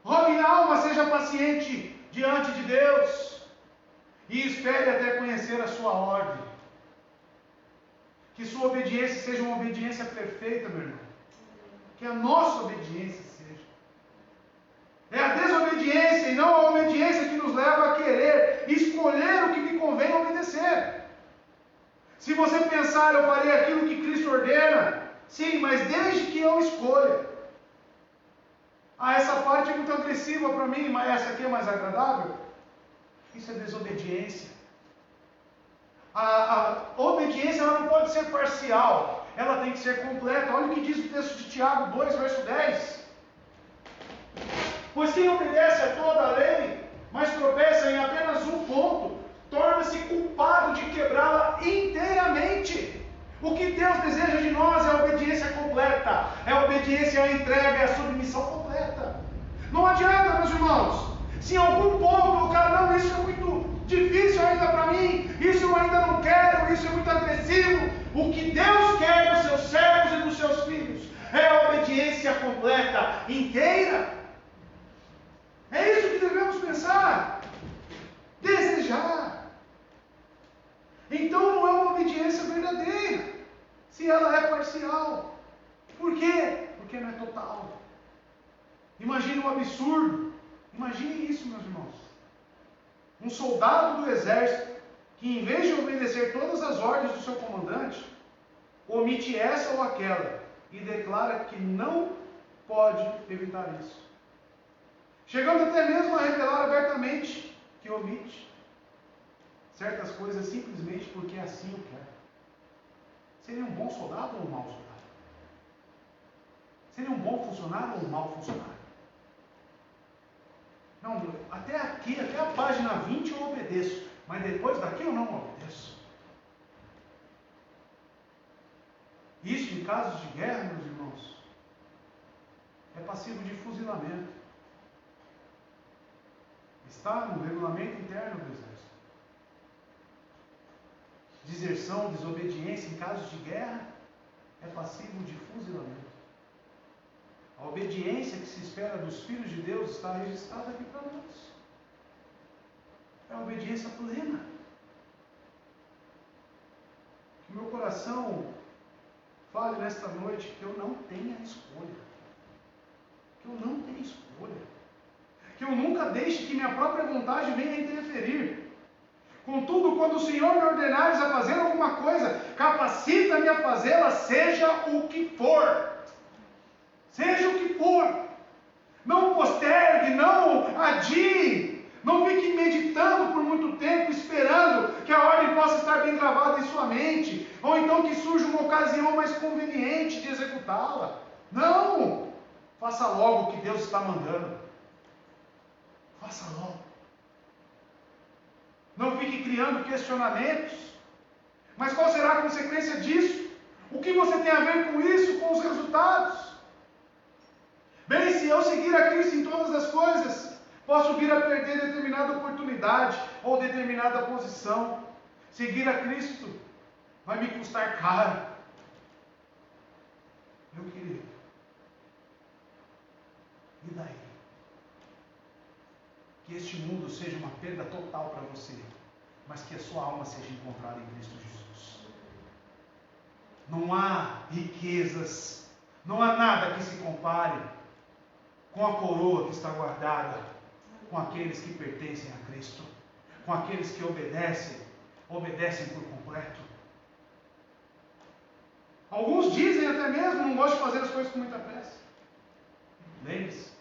S1: Rogue na alma, seja paciente diante de Deus. E espere até conhecer a sua ordem. Que sua obediência seja uma obediência perfeita, meu irmão. Que a nossa obediência seja. É a desobediência e não a obediência que nos leva a querer escolher o que me convém obedecer. Se você pensar, eu farei aquilo que Cristo ordena, sim, mas desde que eu escolha. Essa parte é muito agressiva para mim, mas essa aqui é mais agradável. Isso é desobediência. A obediência ela não pode ser parcial, ela tem que ser completa. Olha o que diz o texto de Tiago 2, verso 10. Pois quem obedece a toda a lei, mas tropeça em apenas um ponto, torna-se culpado de quebrá-la inteiramente. O que Deus deseja de nós é a obediência completa, é a obediência à entrega, é a submissão completa. Não adianta, meus irmãos, se em algum ponto o cara, não, isso é muito difícil ainda para mim, isso eu ainda não quero, isso é muito agressivo. O que Deus quer dos seus servos e dos seus filhos é a obediência completa, inteira. É isso que devemos pensar, desejar. Então não é uma obediência verdadeira, se ela é parcial. Por quê? Porque não é total. Imagine um absurdo. Imagine isso, meus irmãos. Um soldado do exército que, em vez de obedecer todas as ordens do seu comandante, omite essa ou aquela e declara que não pode evitar isso. Chegando até mesmo a revelar abertamente que omite certas coisas simplesmente porque assim o quer. Seria um bom soldado ou um mau soldado? Seria um bom funcionário ou um mau funcionário? Não, até aqui, até a página 20 eu obedeço, mas depois daqui eu não obedeço. Isso, em casos de guerra, meus irmãos, é passivo de fuzilamento. Está no regulamento interno do exército. Deserção, desobediência em casos de guerra é passivo de fuzilamento. A obediência que se espera dos filhos de Deus está registrada aqui para nós. É a obediência plena. Que meu coração fale nesta noite que eu não tenha escolha. Que eu não tenha escolha. Que eu nunca deixe que minha própria vontade venha interferir. Contudo, quando o Senhor me ordenares a fazer alguma coisa, capacita-me a fazê-la, seja o que for. Seja o que for. Não postergue, não adie. Não fique meditando por muito tempo, esperando que a ordem possa estar bem gravada em sua mente. Ou então que surja uma ocasião mais conveniente de executá-la. Não! Faça logo o que Deus está mandando. Faça logo. Não fique criando questionamentos. Mas qual será a consequência disso? O que você tem a ver com isso, com os resultados? Bem, se eu seguir a Cristo em todas as coisas, posso vir a perder determinada oportunidade ou determinada posição. Seguir a Cristo vai me custar caro. Meu querido, e daí? Que este mundo seja uma perda total para você, mas que a sua alma seja encontrada em Cristo Jesus. Não há riquezas, não há nada que se compare com a coroa que está guardada com aqueles que pertencem a Cristo, com aqueles que obedecem por completo. Alguns dizem até mesmo, não gostam de fazer as coisas com muita pressa. Lembre-se,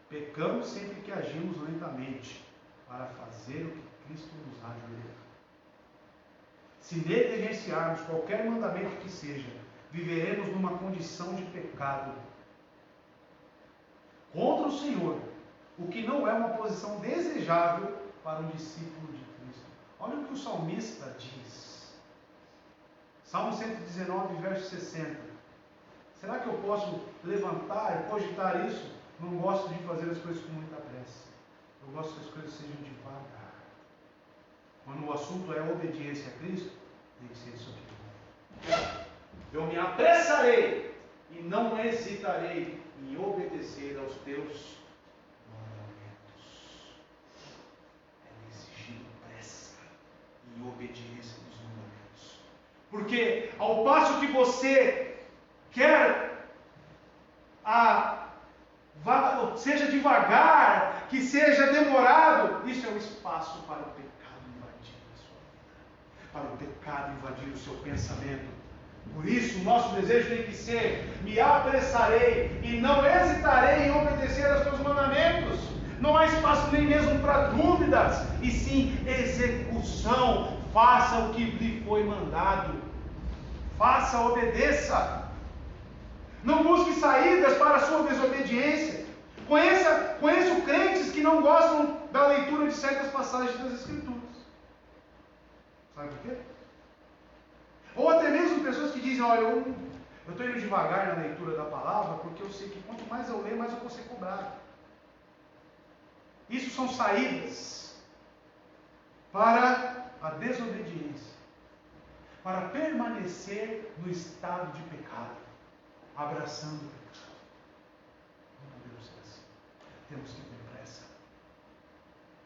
S1: pecamos sempre que agimos lentamente para fazer o que Cristo nos há de ordenar. Se negligenciarmos qualquer mandamento que seja, viveremos numa condição de pecado contra o Senhor, o que não é uma posição desejável para um discípulo de Cristo. Olha o que o salmista diz. Salmo 119, verso 60. Será que eu posso levantar e cogitar isso? Não gosto de fazer as coisas com muita pressa. Eu gosto que as coisas sejam devagar. Quando o assunto é obediência a Cristo, tem que ser isso aqui. Eu me apressarei e não hesitarei em obedecer aos teus mandamentos. É exigido pressa e obediência dos mandamentos. Porque ao passo que você quer seja devagar, que seja demorado, isso é um espaço para o pecado invadir a sua vida, para o pecado invadir o seu pensamento. Por isso, o nosso desejo tem que ser: me apressarei e não hesitarei em obedecer aos teus mandamentos. Não há espaço nem mesmo para dúvidas, e sim execução. Faça o que lhe foi mandado. Faça, obedeça. Não busque saídas para a sua desobediência. Conheço crentes que não gostam da leitura de certas passagens das Escrituras. Sabe por quê? Ou até mesmo pessoas que dizem: olha, eu estou indo devagar na leitura da palavra, porque eu sei que quanto mais eu ler, mais eu vou ser cobrado. Isso são saídas para a desobediência, para permanecer no estado de pecado, abraçando o pecado. Não podemos ser assim. Temos que ter pressa.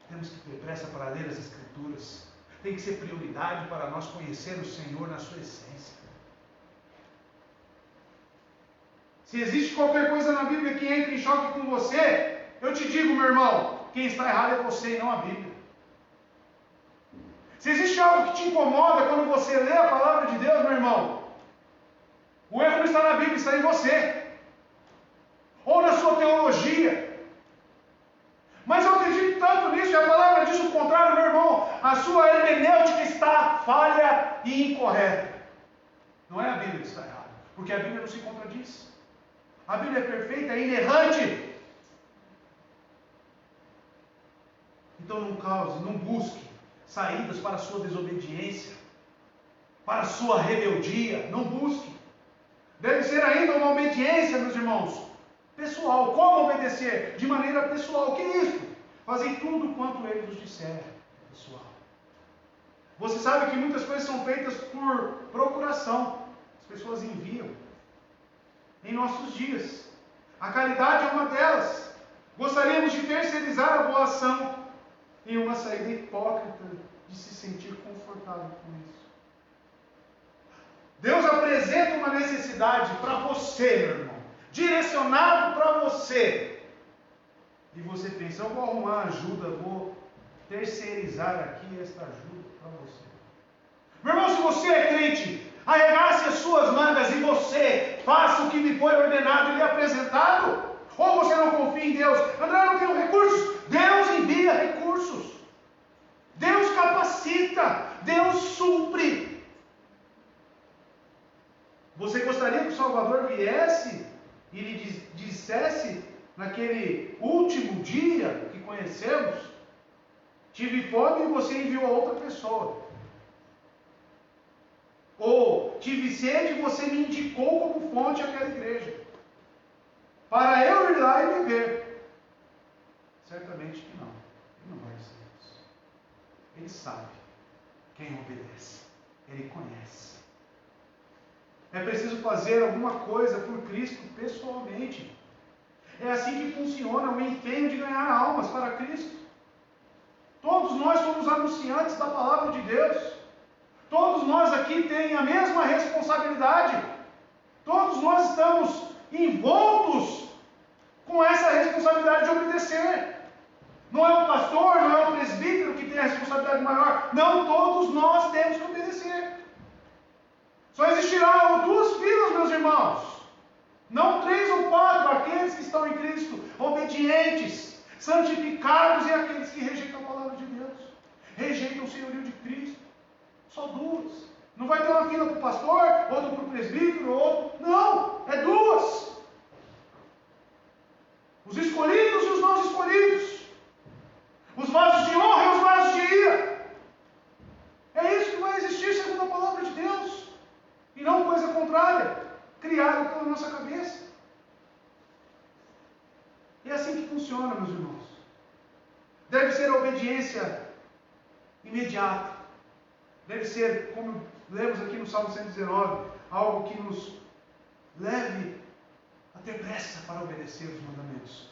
S1: Temos que ter pressa para ler as Escrituras. Tem que ser prioridade para nós conhecer o Senhor na sua essência. Se existe qualquer coisa na Bíblia que entre em choque com você, eu te digo, meu irmão, quem está errado é você e não a Bíblia. Se existe algo que te incomoda quando você lê a palavra de Deus, meu irmão, o erro não está na Bíblia, está em você. Ou na sua teologia. Mas eu acredito tanto nisso, e a palavra diz o contrário, meu irmão. A sua hermenêutica está falha e incorreta. Não é a Bíblia que está errada, porque a Bíblia não se contradiz. A Bíblia é perfeita, é inerrante. Então não cause, não busque saídas para a sua desobediência, para a sua rebeldia. Não busque. Deve ser ainda uma obediência, meus irmãos, pessoal. Como obedecer? De maneira pessoal. O que é isso? Fazer tudo quanto ele vos disser, pessoal. Você sabe que muitas coisas são feitas por procuração. As pessoas enviam. Em nossos dias. A caridade é uma delas. Gostaríamos de terceirizar a boa ação em uma saída hipócrita de se sentir confortável com isso. Deus apresenta uma necessidade para você, meu irmão, direcionado para você. E você pensa: eu vou arrumar ajuda, vou terceirizar aqui esta ajuda para você. Meu irmão, se você é crente, arregace as suas mangas e você faça o que lhe foi ordenado e lhe apresentado. Ou você não confia em Deus? André, eu não tenho recursos. Deus envia recursos. Deus capacita. Deus supre. Você gostaria que o Salvador viesse e lhe dissesse naquele último dia que conhecemos: tive fome e você enviou a outra pessoa? Ou tive sede e você me indicou como fonte àquela igreja, para eu ir lá e beber? Certamente que não. Ele não vai dizer isso. Ele sabe quem obedece. Ele conhece. É preciso fazer alguma coisa por Cristo pessoalmente. É assim que funciona o empenho de ganhar almas para Cristo. Todos nós somos anunciantes da palavra de Deus. Todos nós aqui temos a mesma responsabilidade. Todos nós estamos envoltos com essa responsabilidade de obedecer. Não é o pastor, não é o presbítero que tem a responsabilidade maior. Não, todos nós temos que obedecer. Só existirão duas filas, meus irmãos. Não 3 ou 4, aqueles que estão em Cristo, obedientes, santificados, e aqueles que rejeitam a palavra de Deus, rejeitam o senhorio de Cristo. Só duas. Não vai ter uma fila para o pastor, outra para o presbítero, outro. Não, é duas. Os escolhidos e os não escolhidos. Os vasos de honra e os vasos de ira. É isso que vai existir segundo a palavra de Deus. E não coisa contrária, criada pela nossa cabeça. É assim que funciona, meus irmãos. Deve ser a obediência imediata. deve ser, como lemos aqui no Salmo 119, algo que nos leve a ter pressa para obedecer os mandamentos.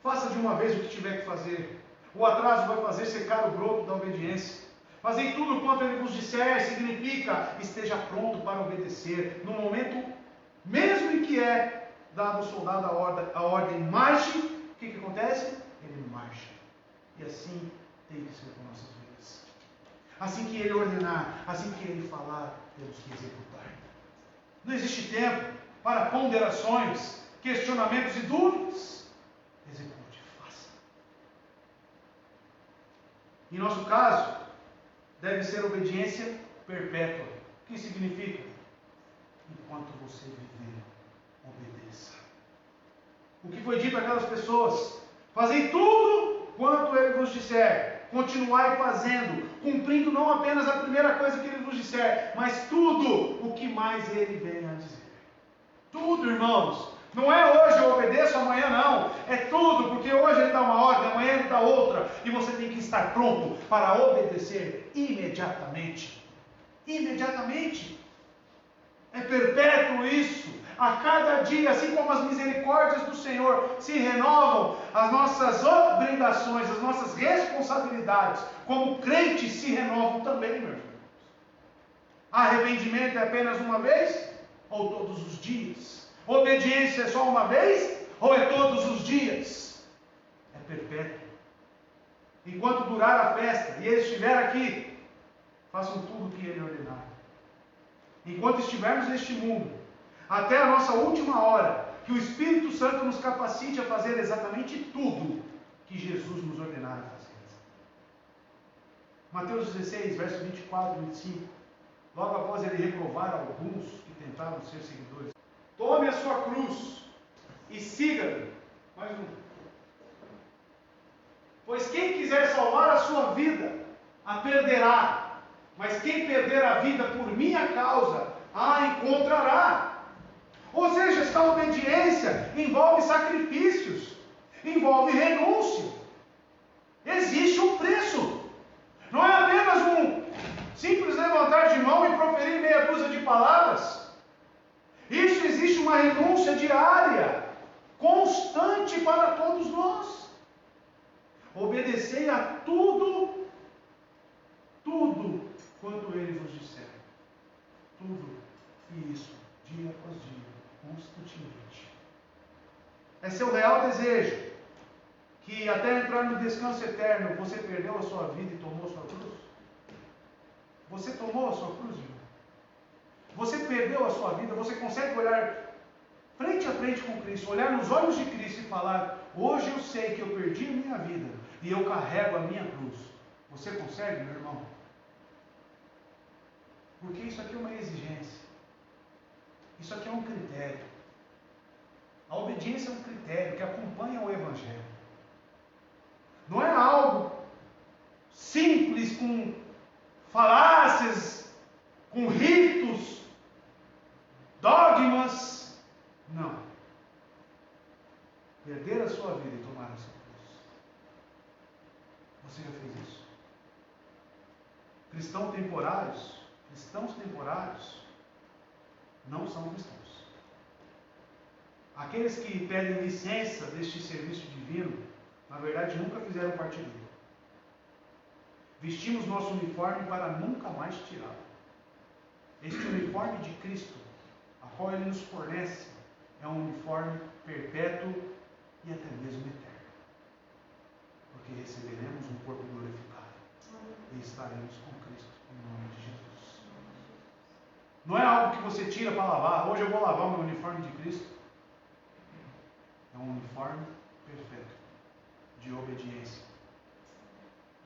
S1: Faça de uma vez o que tiver que fazer. O atraso vai fazer secar o broto da obediência. Fazei tudo quanto ele vos disser significa esteja pronto para obedecer. No momento mesmo em que é dado ao soldado a ordem marche, o que acontece? Ele marcha. E assim tem que ser com nossas vidas. Assim que ele ordenar, assim que ele falar, temos que executar. Não existe tempo para ponderações, questionamentos e dúvidas. Execute, faça. Em nosso caso, deve ser obediência perpétua. O que significa? Enquanto você viver, obedeça. O que foi dito àquelas pessoas? Fazei tudo quanto ele vos disser. Continuai fazendo, cumprindo não apenas a primeira coisa que ele vos disser, mas tudo o que mais ele venha a dizer. Tudo, irmãos. Não é hoje eu obedeço, amanhã não. É tudo, porque hoje ele dá uma ordem, amanhã ele dá outra. E você tem que estar pronto para obedecer imediatamente. Imediatamente. É perpétuo isso. A cada dia, assim como as misericórdias do Senhor se renovam, as nossas obrigações, as nossas responsabilidades como crentes se renovam também, meus irmãos. Arrependimento é apenas uma vez ou todos os dias? Obediência é só uma vez ou é todos os dias? É perpétuo. Enquanto durar a festa e ele estiver aqui, façam tudo o que ele ordenar. Enquanto estivermos neste mundo, até a nossa última hora, que o Espírito Santo nos capacite a fazer exatamente tudo que Jesus nos ordenar a fazer. Mateus 16, verso 24 e 25. Logo após ele reprovar alguns que tentavam ser seguidores. Tome a sua cruz e siga-me. Mais um. Pois quem quiser salvar a sua vida, a perderá. Mas quem perder a vida por minha causa, a encontrará. Ou seja, esta obediência envolve sacrifícios, envolve renúncia. Existe um preço. Não é apenas um simples levantar de mão e proferir meia dúzia de palavras. Isso existe uma renúncia diária, constante para todos nós. Obedecei a tudo quanto ele vos disser. Tudo. E isso, dia após dia, constantemente. É seu real desejo que até entrar no descanso eterno você perdeu a sua vida e tomou a sua cruz? Você tomou a sua cruz, irmão? Você perdeu a sua vida? Você consegue olhar frente a frente com Cristo, olhar nos olhos de Cristo e falar: hoje eu sei que eu perdi a minha vida e eu carrego a minha cruz? Você consegue, meu irmão? Porque isso aqui é uma exigência. Isso aqui é um critério. A obediência é um critério que acompanha o Evangelho. Não é algo simples, com falácias, com ritos, dogmas. Não. Perder a sua vida e tomar a sua cruz. Você já fez isso? Cristãos temporários não são cristãos. Aqueles que pedem licença deste serviço divino, na verdade nunca fizeram parte dele. Vestimos nosso uniforme para nunca mais tirá-lo. Este uniforme de Cristo, a qual Ele nos fornece, é um uniforme perpétuo e até mesmo eterno. Porque receberemos um corpo glorificado e estaremos com Cristo em nome de Jesus. Não é algo que você tira para lavar. Hoje eu vou lavar o meu uniforme de Cristo. É um uniforme perfeito de obediência,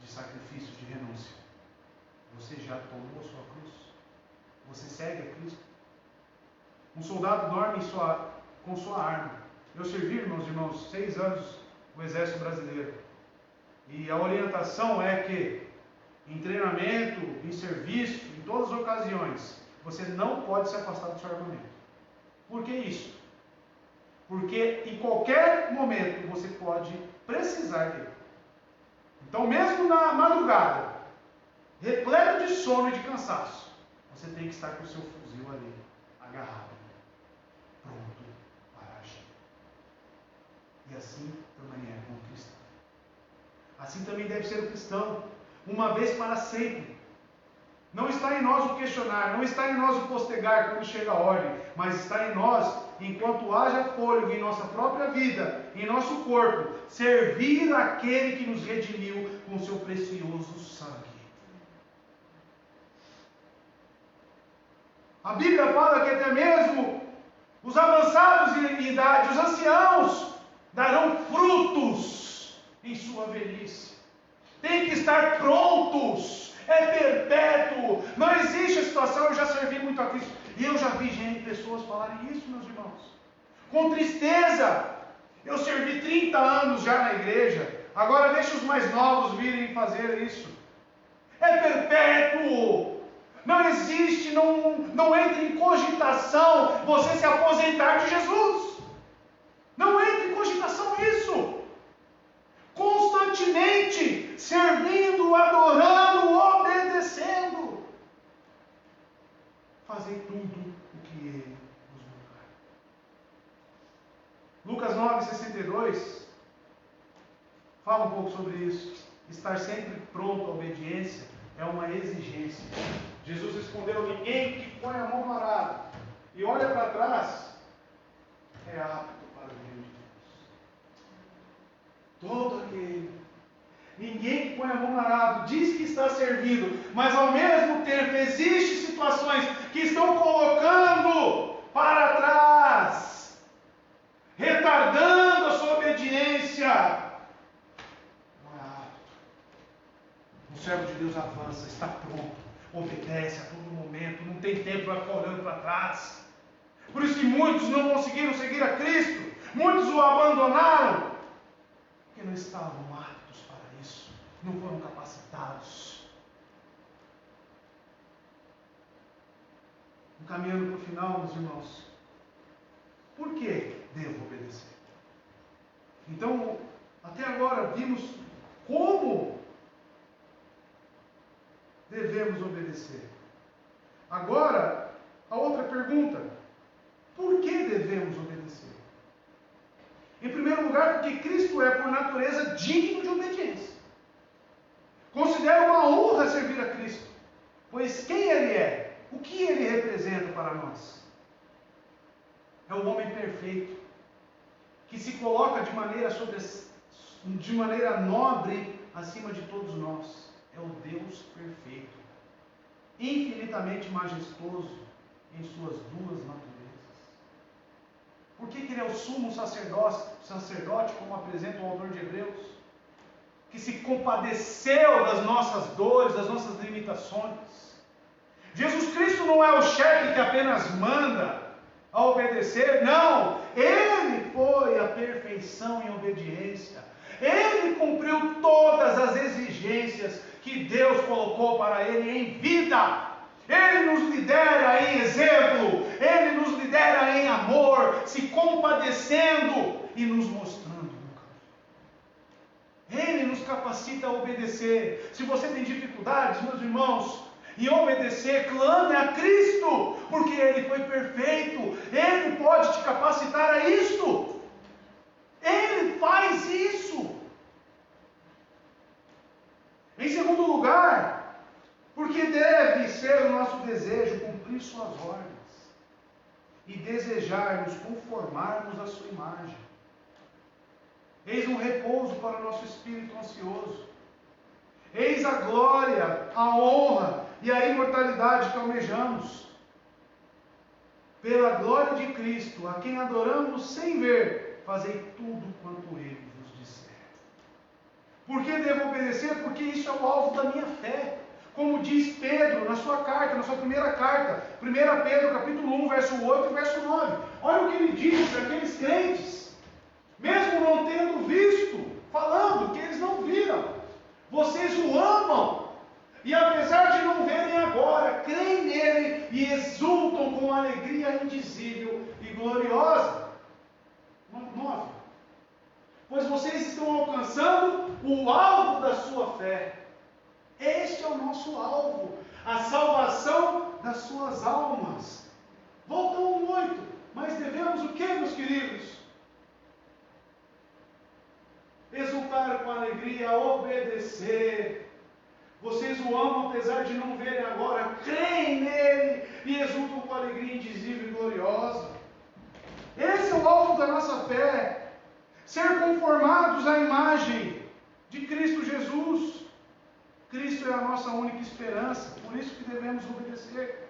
S1: de sacrifício, de renúncia. Você já tomou a sua cruz? Você segue a Cristo? Um soldado dorme com sua arma. Eu servi, meus irmãos, 6 anos no Exército Brasileiro. E a orientação é que em treinamento, em serviço, em todas as ocasiões, você não pode se afastar do seu armamento. Por que isso? Porque em qualquer momento você pode precisar dele. Então, mesmo na madrugada, repleto de sono e de cansaço, você tem que estar com o seu fuzil ali, agarrado, pronto para agir. E assim também é com o cristão. Assim também deve ser o cristão, uma vez para sempre. Não está em nós o questionar, não está em nós o postergar quando chega a ordem, mas está em nós, enquanto haja fôlego em nossa própria vida, em nosso corpo, servir aquele que nos redimiu com seu precioso sangue. A Bíblia fala que até mesmo os avançados em idade, os anciãos, darão frutos em sua velhice. Tem que estar prontos. É perpétuo. Não existe a situação, eu já servi muito a Cristo. E eu já vi pessoas falarem isso, meus irmãos. Com tristeza. Eu servi 30 anos já na igreja. Agora deixa os mais novos virem fazer isso. É perpétuo. Não existe, não entra em cogitação você se aposentar de Jesus. Não entra em cogitação isso. Constantemente servindo, adorando, obedecendo. Fazer tudo o que Ele nos mandar. Lucas 9:62 fala um pouco sobre isso. Estar sempre pronto à obediência é uma exigência. Jesus respondeu: ninguém que põe a mão no arado e olha para trás é apto para o reino de Deus. Todo aquele. Ninguém que põe a mão no arado diz que está servindo, mas ao mesmo tempo existem situações que estão colocando para trás, retardando a sua obediência. Não é apto. O servo de Deus avança, está pronto, obedece a todo momento, não tem tempo para ficar olhando para trás. Por isso que muitos não conseguiram seguir a Cristo, muitos o abandonaram, porque não estavam aptos para isso, não foram capacitados. Caminhando para o final, meus irmãos, por que devo obedecer? Então, até agora vimos como devemos obedecer. Agora, a outra pergunta: por que devemos obedecer? Em primeiro lugar, porque Cristo é, por natureza, digno de obediência. Considero uma honra servir a Cristo, pois quem Ele é? O que Ele representa para nós? É um homem perfeito, que se coloca de maneira nobre acima de todos nós. É o Deus perfeito, infinitamente majestoso em suas duas naturezas. Por que Ele é o sumo sacerdote, como apresenta o autor de Hebreus? Que se compadeceu das nossas dores, das nossas limitações. Jesus Cristo não é o chefe que apenas manda a obedecer, não. Ele foi a perfeição em obediência. Ele cumpriu todas as exigências que Deus colocou para Ele em vida. Ele nos lidera em exemplo, Ele nos lidera em amor, se compadecendo e nos mostrando o caminho. Ele nos capacita a obedecer. Se você tem dificuldades, meus irmãos, em obedecer, clame a Cristo, porque Ele foi perfeito, Ele pode te capacitar a isto. Ele faz isso. Em segundo lugar, porque deve ser o nosso desejo cumprir suas ordens e desejar-nos conformarmos à sua imagem. Eis um repouso para o nosso espírito ansioso. Eis a glória, a honra e a imortalidade que almejamos. Pela glória de Cristo, a quem adoramos sem ver, fazei tudo quanto Ele vos disser. Por que devo obedecer? Porque isso é o alvo da minha fé. Como diz Pedro na sua carta, na sua primeira carta, 1 Pedro capítulo 1, verso 8 e verso 9. Olha o que ele diz para aqueles crentes, mesmo não tendo visto, falando que eles não viram. Vocês o amam, e apesar de não verem agora, creem nele e exultam com alegria indizível e gloriosa. 9. Pois vocês estão alcançando o alvo da sua fé, Este é o nosso alvo, a salvação das suas almas. Voltam muito, mas devemos o que, meus queridos? Exultar com alegria, obedecer. Vocês o amam apesar de não verem agora, creem nele e exultam com alegria indizível e gloriosa. Esse é o alvo da nossa fé, ser conformados à imagem de Cristo Jesus. Cristo é a nossa única esperança, por isso que devemos obedecer.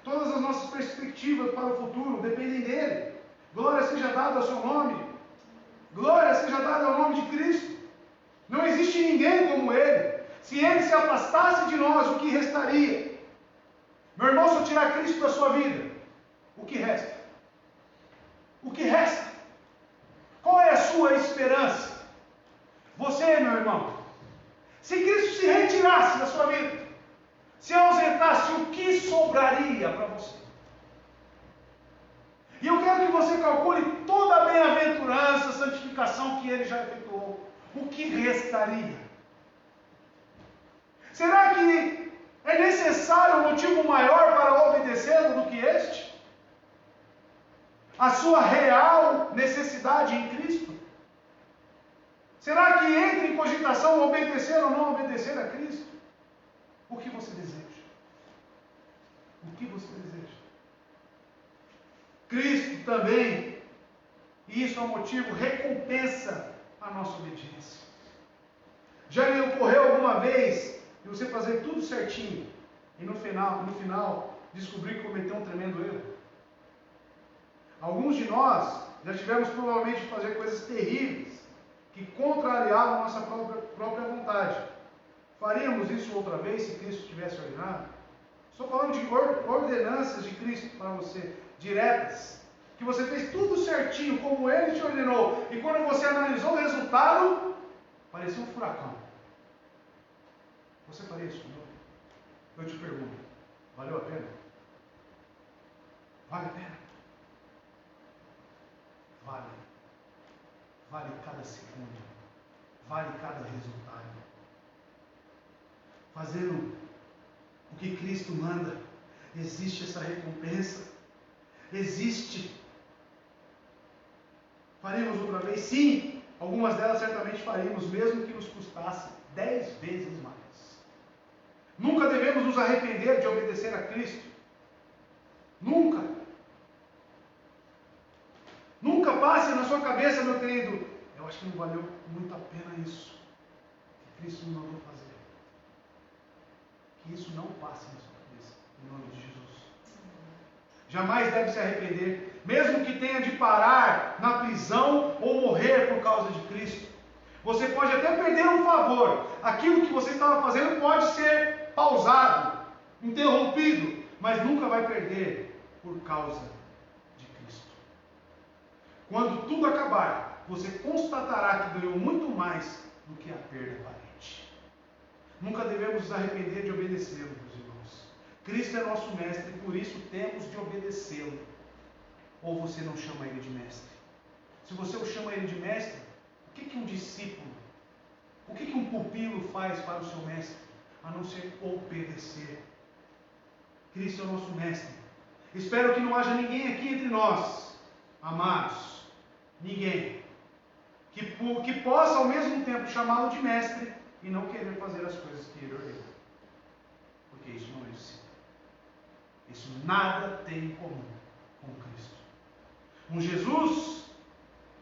S1: Todas as nossas perspectivas para o futuro dependem dele. Glória seja dada ao seu nome. Glória seja dada ao nome de Cristo. Não existe ninguém como ele. Se ele se afastasse de nós, o que restaria? Meu irmão, se eu tirar Cristo da sua vida, o que resta? O que resta? Qual é a sua esperança? Você, meu irmão, se Cristo se retirasse da sua vida, se ausentasse, o que sobraria para você? E eu quero que você calcule toda a bem-aventurança, santificação que ele já efetuou. O que restaria? Será que é necessário um motivo maior para obedecê-lo do que este? A sua real necessidade em Cristo? Será que entra em cogitação obedecer ou não obedecer a Cristo? O que você deseja? O que você deseja? Cristo também, e isso é um motivo, recompensa a nossa obediência. Já lhe ocorreu alguma vez de você fazer tudo certinho e no final descobrir que cometeu um tremendo erro? Alguns de nós já tivemos provavelmente de fazer coisas terríveis que contrariavam a nossa própria vontade. Faríamos isso outra vez se Cristo tivesse ordenado? Estou falando de ordenanças de Cristo para você, diretas, que você fez tudo certinho como Ele te ordenou, e quando você analisou o resultado, parecia um furacão. Você faria isso comigo? Eu te pergunto, valeu a pena? Vale a pena? Vale. Vale cada segundo. Vale cada resultado. Fazendo o que Cristo manda, existe essa recompensa. Existe. Faríamos outra vez? Sim. Algumas delas certamente faríamos, mesmo que nos custasse 10 vezes mais. Nunca devemos nos arrepender de obedecer a Cristo. Nunca. Nunca passe na sua cabeça, meu querido, eu acho que não valeu muito a pena isso que Cristo me mandou fazer. Que isso não passe na sua cabeça, em nome de Jesus. Jamais deve se arrepender, mesmo que tenha de parar na prisão ou morrer por causa de Cristo. Você pode até perder um favor. Aquilo que você estava fazendo pode ser pausado, interrompido, mas nunca vai perder por causa de Cristo. Quando tudo acabar, você constatará que ganhou muito mais do que a perda aparente. Nunca devemos nos arrepender de obedecê-lo, meus irmãos. Cristo é nosso mestre e por isso temos de obedecê-lo. Ou você não chama ele de mestre? Se você o chama ele de mestre, o que um discípulo, o que um pupilo faz para o seu mestre? A não ser obedecer. Cristo é o nosso mestre. Espero que não haja ninguém aqui entre nós, amados, ninguém, que possa ao mesmo tempo chamá-lo de mestre e não querer fazer as coisas que ele ordena. Porque isso não é discípulo. Isso nada tem em comum com Cristo. Um Jesus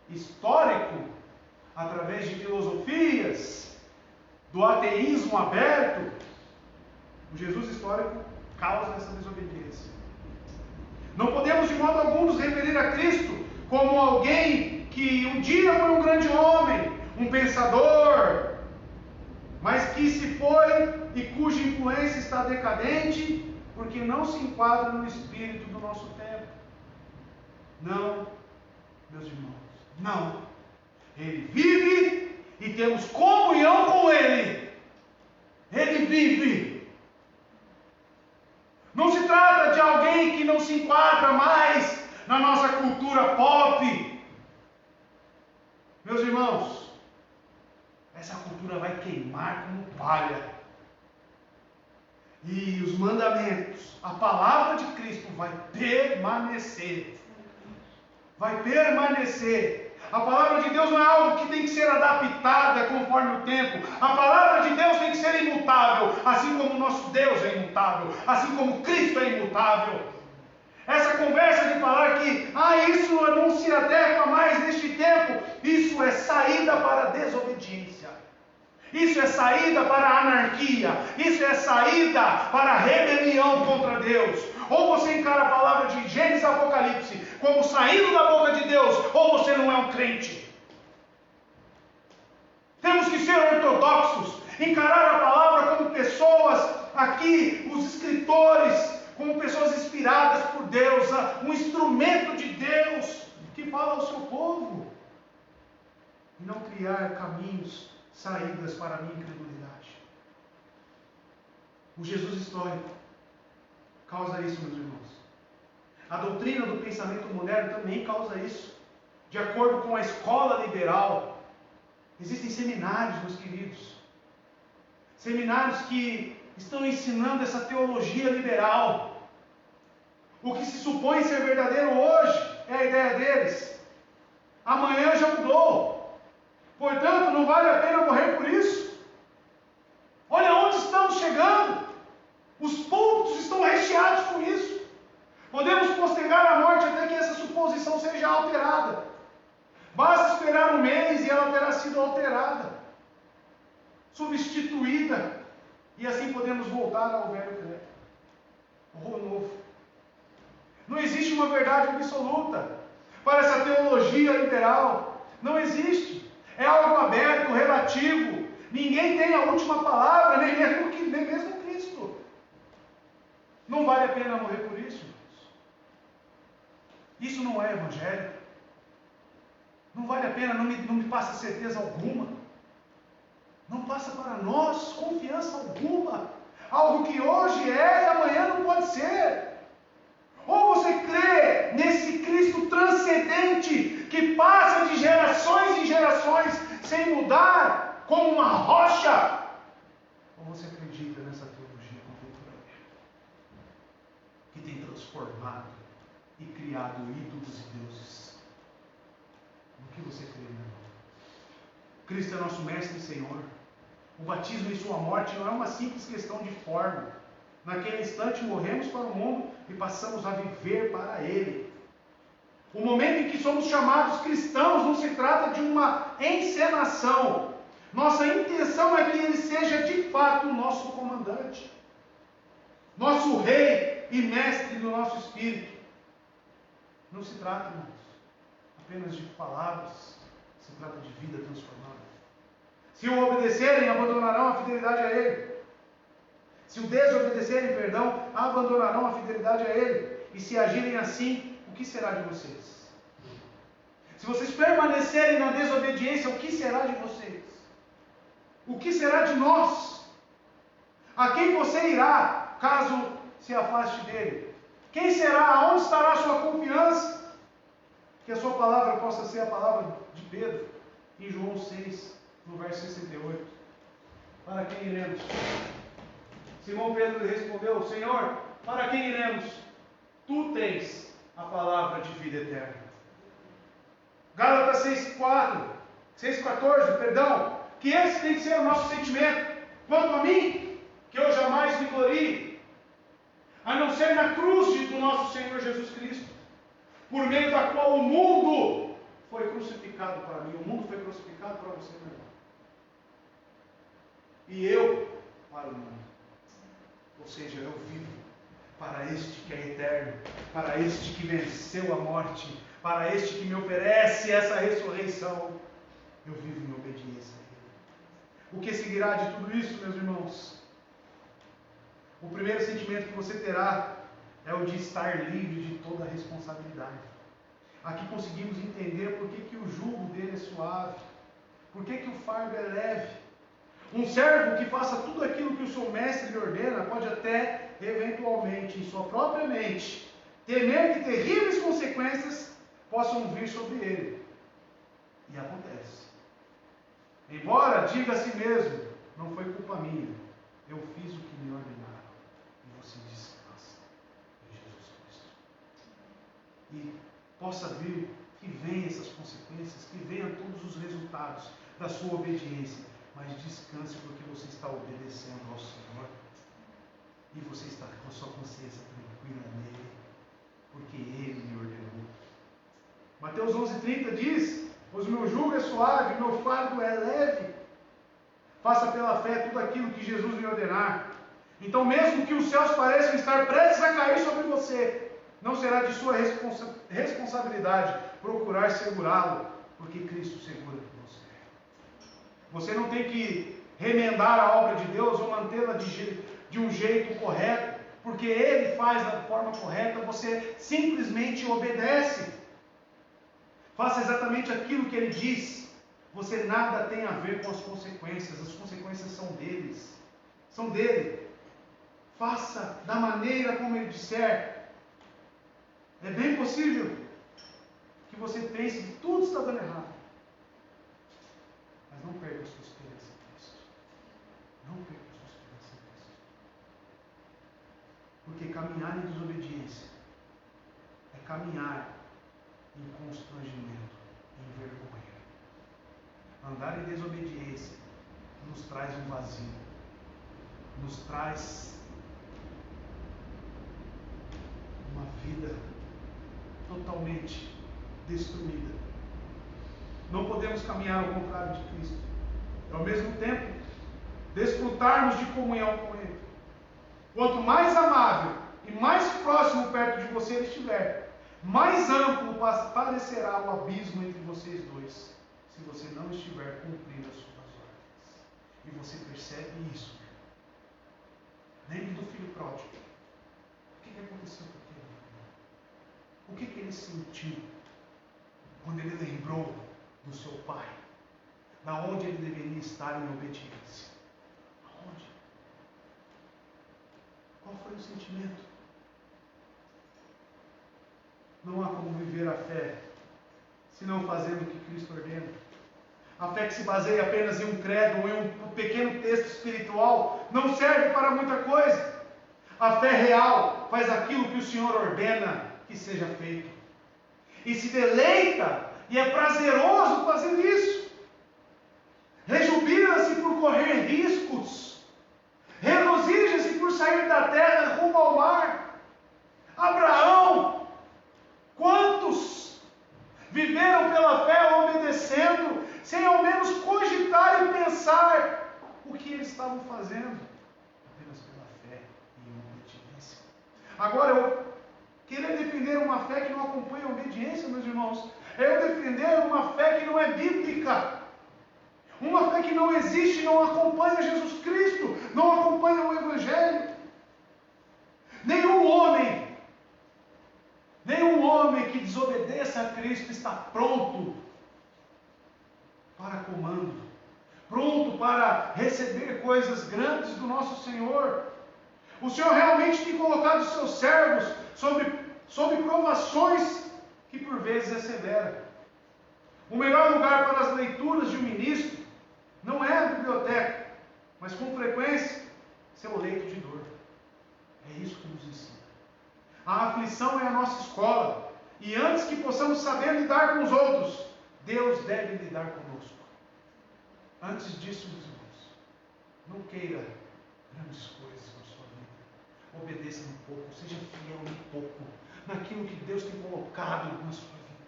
S1: histórico, através de filosofias, do ateísmo aberto, o Jesus histórico causa essa desobediência. Não podemos de modo algum nos referir a Cristo como alguém que um dia foi um grande homem, um pensador, mas que se foi e cuja influência está decadente, porque não se enquadra no espírito do nosso tempo. Não, meus irmãos, não. Ele vive e temos comunhão com Ele. Ele vive. Não se trata de alguém que não se enquadra mais na nossa cultura pop. Meus irmãos, essa cultura vai queimar como palha. E os mandamentos, a palavra de Cristo vai permanecer. Vai permanecer. A palavra de Deus não é algo que tem que ser adaptada conforme o tempo. A palavra de Deus tem que ser imutável, assim como o nosso Deus é imutável, assim como Cristo é imutável. Essa conversa de falar que isso não se adequa mais neste tempo, isso é saída para a desobediência. Isso é saída para a anarquia. Isso é saída para a rebelião contra Deus. Ou você encara a palavra de Gênesis e Apocalipse como saindo da boca de Deus, ou você não é um crente. Temos que ser ortodoxos, encarar a palavra como pessoas aqui, os escritores, como pessoas inspiradas por Deus, um instrumento de Deus que fala ao seu povo. E não criar caminhos, saídas para a minha incredulidade. O Jesus histórico causa isso, meus irmãos. A doutrina do pensamento moderno também causa isso. De acordo com a escola liberal, existem seminários, meus queridos. Seminários que estão ensinando essa teologia liberal. O que se supõe ser verdadeiro hoje é a ideia deles. Amanhã já mudou. Portanto, não vale a pena morrer por isso. Olha onde estamos chegando. Os púlpitos estão recheados com isso. Podemos postergar a morte até que essa suposição seja alterada. Basta esperar um mês e ela terá sido alterada, substituída, e assim podemos voltar ao velho credo, ao novo. Não existe uma verdade absoluta para essa teologia liberal. Não existe. É algo aberto, relativo. Ninguém tem a última palavra, nem mesmo Cristo. Não vale a pena morrer por isso, irmãos. Isso não é evangelho. Não vale a pena, não me passa certeza alguma. Não passa para nós confiança alguma. Algo que hoje é e amanhã não pode ser. Ou você crê nesse Cristo transcendente que passa de gerações em gerações sem mudar, como uma rocha, ou você acredita nessa teologia contemporânea que tem transformado e criado ídolos e deuses. No que você crê, meu irmão? Cristo é nosso mestre e Senhor. O batismo e sua morte não é uma simples questão de forma. Naquele instante morremos para o mundo e passamos a viver para Ele. O momento em que somos chamados cristãos não se trata de uma encenação. Nossa intenção é que Ele seja de fato o nosso comandante, nosso rei e mestre do nosso espírito. Não se trata, irmãos, apenas de palavras, se trata de vida transformada. Se o obedecerem, abandonarão a fidelidade a Ele. Se o desobedecerem, abandonarão a fidelidade a Ele. E se agirem assim, o que será de vocês? Se vocês permanecerem na desobediência, o que será de vocês? O que será de nós? A quem você irá, caso se afaste dele? Quem será? Aonde estará a sua confiança? Que a sua palavra possa ser a palavra de Pedro, em João 6, no verso 68. Para quem iremos? Simão Pedro lhe respondeu: Senhor, para quem iremos? Tu tens a palavra de vida eterna. Gálatas 6,14, perdão. Que esse tem que ser o nosso sentimento. Quanto a mim, que eu jamais me glorie, a não ser na cruz do nosso Senhor Jesus Cristo, por meio da qual o mundo foi crucificado para mim. O mundo foi crucificado para você, meu irmão. E eu para o mundo. Ou seja, eu vivo para este que é eterno, para este que venceu a morte, para este que me oferece essa ressurreição. Eu vivo em obediência a Ele. O que seguirá de tudo isso, meus irmãos? O primeiro sentimento que você terá é o de estar livre de toda a responsabilidade. Aqui conseguimos entender por que o jugo dele é suave, por que o fardo é leve. Um servo que faça tudo aquilo que o seu mestre lhe ordena pode até, eventualmente, em sua própria mente, temer que terríveis consequências possam vir sobre ele. E acontece. Embora diga a si mesmo: não foi culpa minha, eu fiz o que me ordenaram. você descanse em Jesus Cristo. E possa vir, que venham essas consequências, que venham todos os resultados da sua obediência, mas descanse porque você está obedecendo ao Senhor e você está com a sua consciência tranquila nele, porque Ele lhe ordenou. Mateus 11:30 diz: pois o meu jugo é suave, o meu fardo é leve. Faça pela fé tudo aquilo que Jesus lhe ordenar. Então, mesmo que os céus pareçam estar prestes a cair sobre você, não será de sua responsabilidade procurar segurá-lo, porque Cristo segura por você. Você não tem que remendar a obra de Deus ou mantê-la de um jeito correto, porque Ele faz da forma correta, você simplesmente obedece. Faça exatamente aquilo que Ele diz. Você nada tem a ver com as consequências são deles, são dele. Faça da maneira como Ele disser. É bem possível que você pense que tudo está dando errado, mas não perca a sua esperança em Cristo. Não perca a sua esperança em Cristo. Porque caminhar em desobediência é caminhar em constrangimento, em vergonha. Andar em desobediência nos traz um vazio, nos traz uma vida totalmente destruída. Não podemos caminhar ao contrário de Cristo. E ao mesmo tempo, desfrutarmos de comunhão com Ele. Quanto mais amável e mais próximo perto de você Ele estiver, mais amplo parecerá o abismo entre vocês dois, se você não estiver cumprindo as suas ordens. E você percebe isso. Lembre do filho pródigo. O que aconteceu com aquele? O que ele sentiu quando ele lembrou do seu pai? Da onde ele deveria estar em obediência? Aonde? Qual foi o sentimento? Não há como viver a fé se não fazendo o que Cristo ordena. A fé que se baseia apenas em um credo ou em um pequeno texto espiritual não serve para muita coisa. A fé real faz aquilo que o Senhor ordena que seja feito. E se deleita, e é prazeroso fazer isso. Rejubila-se por correr riscos. Regozija-se por sair da terra rumo ao mar. Abraão, quantos viveram pela fé obedecendo, sem ao menos cogitar e pensar o que eles estavam fazendo? Apenas pela fé e obediência. Agora, eu querer defender uma fé que não acompanha a obediência, meus irmãos, é eu defender uma fé que não é bíblica. Uma fé que não existe, não acompanha Jesus Cristo, não acompanha o Evangelho. Nenhum homem que desobedeça a Cristo está pronto para comando, pronto para receber coisas grandes do nosso Senhor. O Senhor realmente tem colocado os seus servos sobre provações que por vezes é severa. O melhor lugar para as leituras de um ministro não é a biblioteca, mas com frequência seu leito de dor. É isso que nos ensina. A aflição é a nossa escola, e antes que possamos saber lidar com os outros, Deus deve lidar conosco. Antes disso, meus irmãos, não queira grandes coisas na sua vida. Obedeça um pouco, seja fiel um pouco naquilo que Deus tem colocado na sua vida.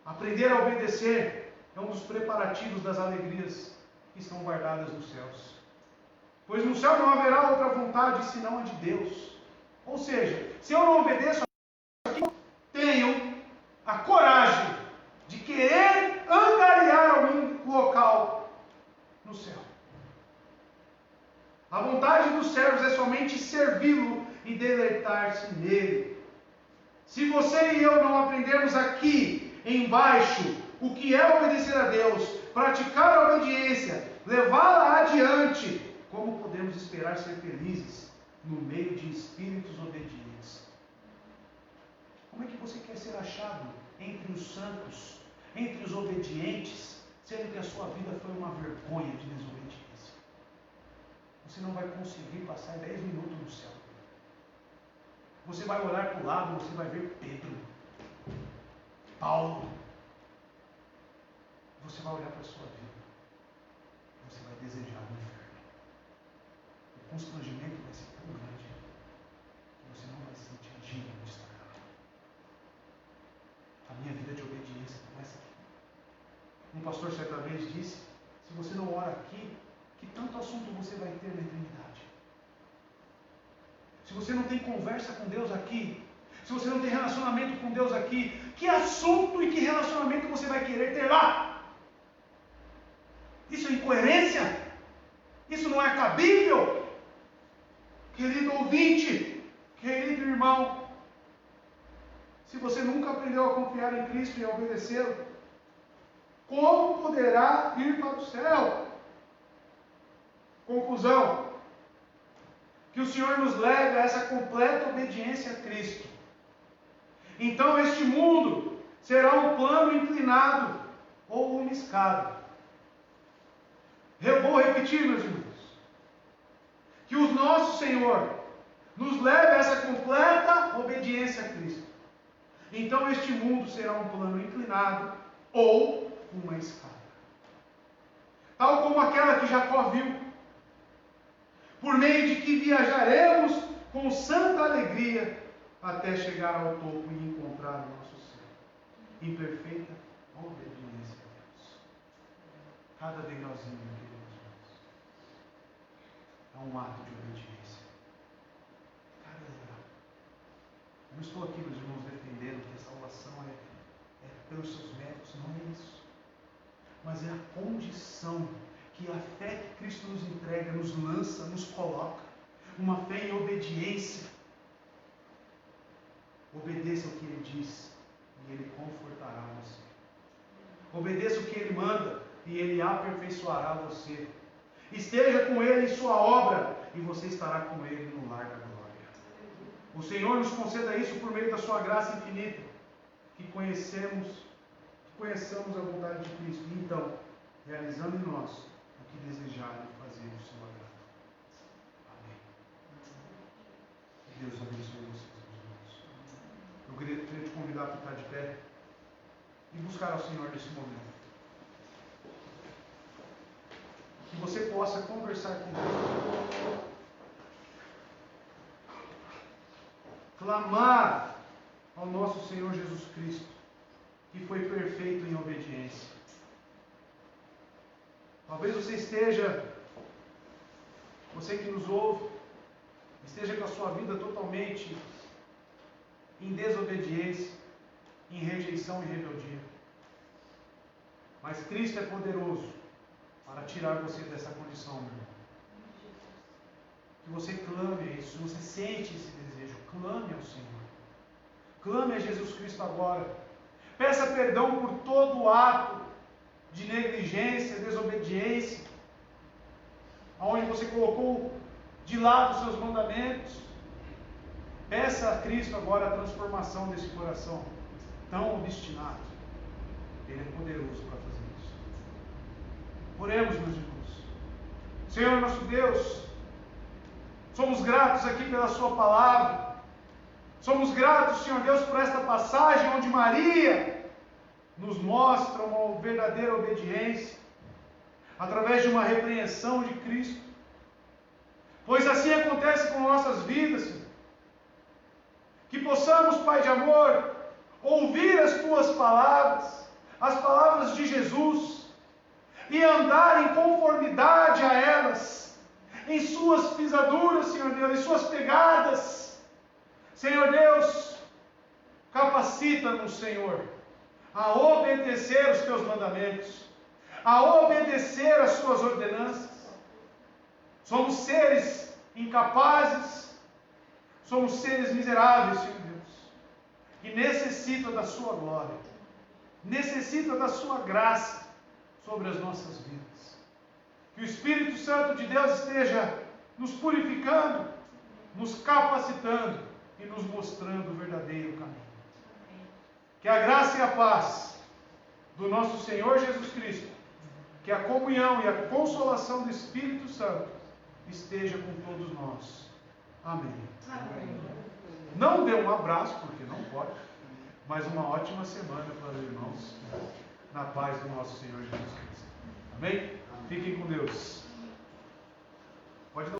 S1: Aprender a obedecer é um dos preparativos das alegrias que estão guardadas nos céus. Pois no céu não haverá outra vontade senão a de Deus. Ou seja, se eu não obedeço aqui, tenho a coragem de querer angariar algum local no céu. A vontade dos servos é somente servi-lo e deleitar-se nele. Se você e eu não aprendermos aqui, embaixo, o que é obedecer a Deus, praticar a obediência, levá-la adiante, como podemos esperar ser felizes no meio de espíritos obedientes? Como é que você quer ser achado entre os santos, entre os obedientes, sendo que a sua vida foi uma vergonha de desobediência? você não vai conseguir passar 10 minutos no céu. Você vai olhar para o lado, você vai ver Pedro, Paulo. Você vai olhar para a sua vida. Você vai desejar o inferno. O constrangimento vai ser tão grande que você não vai se sentir digno de estar lá. A minha vida de obediência começa aqui. Um pastor certa vez disse: se você não ora aqui, que tanto assunto você vai ter na eternidade? Se você não tem conversa com Deus aqui, se você não tem relacionamento com Deus aqui, que assunto e que relacionamento você vai querer ter lá? Isso é incoerência? Isso não é cabível? Querido ouvinte, querido irmão, se você nunca aprendeu a confiar em Cristo e a obedecê-lo, como poderá ir para o céu? Conclusão: que o Senhor nos leve a essa completa obediência a Cristo. Então este mundo será um plano inclinado ou uma escada. Eu vou repetir, meus irmãos. Que o nosso Senhor nos leve a essa completa obediência a Cristo. Então este mundo será um plano inclinado ou uma escada. Tal como aquela que Jacó viu, por meio de que viajaremos com santa alegria até chegar ao topo e encontrar o nosso céu, em perfeita obediência a Deus. Cada degrauzinho, queridos irmãos, é um ato de obediência. Cada degrau. Eu não estou aqui, meus irmãos, defendendo que a salvação é pelos seus méritos, não é isso. Mas é a condição que a fé que Cristo nos entrega, nos lança, nos coloca. Uma fé em obediência. Obedeça o que Ele diz e Ele confortará você. Obedeça o que Ele manda e Ele aperfeiçoará você. Esteja com Ele em sua obra e você estará com Ele no lar da glória. O Senhor nos conceda isso por meio da sua graça infinita, que conheçamos a vontade de Cristo e então, realizando em nós o que desejarem fazer do seu agrado. Amém. Deus abençoe vocês, meus irmãos. Eu queria te convidar a ficar de pé e buscar ao Senhor nesse momento. Que você possa conversar com Deus. Clamar ao nosso Senhor Jesus Cristo, que foi perfeito em obediência. Talvez você que nos ouve, esteja com a sua vida totalmente em desobediência, em rejeição e rebeldia. Mas Cristo é poderoso para tirar você dessa condição, meu irmão. Que você clame a isso, se você sente esse desejo, clame ao Senhor. Clame a Jesus Cristo agora. Peça perdão por todo ato de negligência, desobediência, aonde você colocou de lado os seus mandamentos. Peça a Cristo agora a transformação desse coração tão obstinado. Ele é poderoso para fazer isso. Oremos, meus irmãos. Senhor nosso Deus, somos gratos aqui pela sua palavra. Somos gratos, Senhor Deus, por esta passagem onde Maria nos mostra uma verdadeira obediência através de uma repreensão de Cristo. Pois assim acontece com nossas vidas, Senhor. Que possamos, Pai de amor, ouvir as Tuas palavras, as palavras de Jesus, e andar em conformidade a elas, em Suas pisaduras, Senhor Deus, em Suas pegadas. Senhor Deus, capacita-nos, Senhor, a obedecer os Teus mandamentos, a obedecer as Suas ordenanças. Somos seres incapazes, somos seres miseráveis, Senhor Deus, que necessitam da Sua glória, necessitam da Sua graça sobre as nossas vidas. Que o Espírito Santo de Deus esteja nos purificando, nos capacitando e nos mostrando o verdadeiro caminho. Que a graça e a paz do nosso Senhor Jesus Cristo, que a comunhão e a consolação do Espírito Santo esteja com todos nós. Amém.
S2: Amém.
S1: Não dê um abraço, porque não pode, mas uma ótima semana para os irmãos, na paz do nosso Senhor Jesus Cristo. Amém? Fiquem com Deus. Pode dar.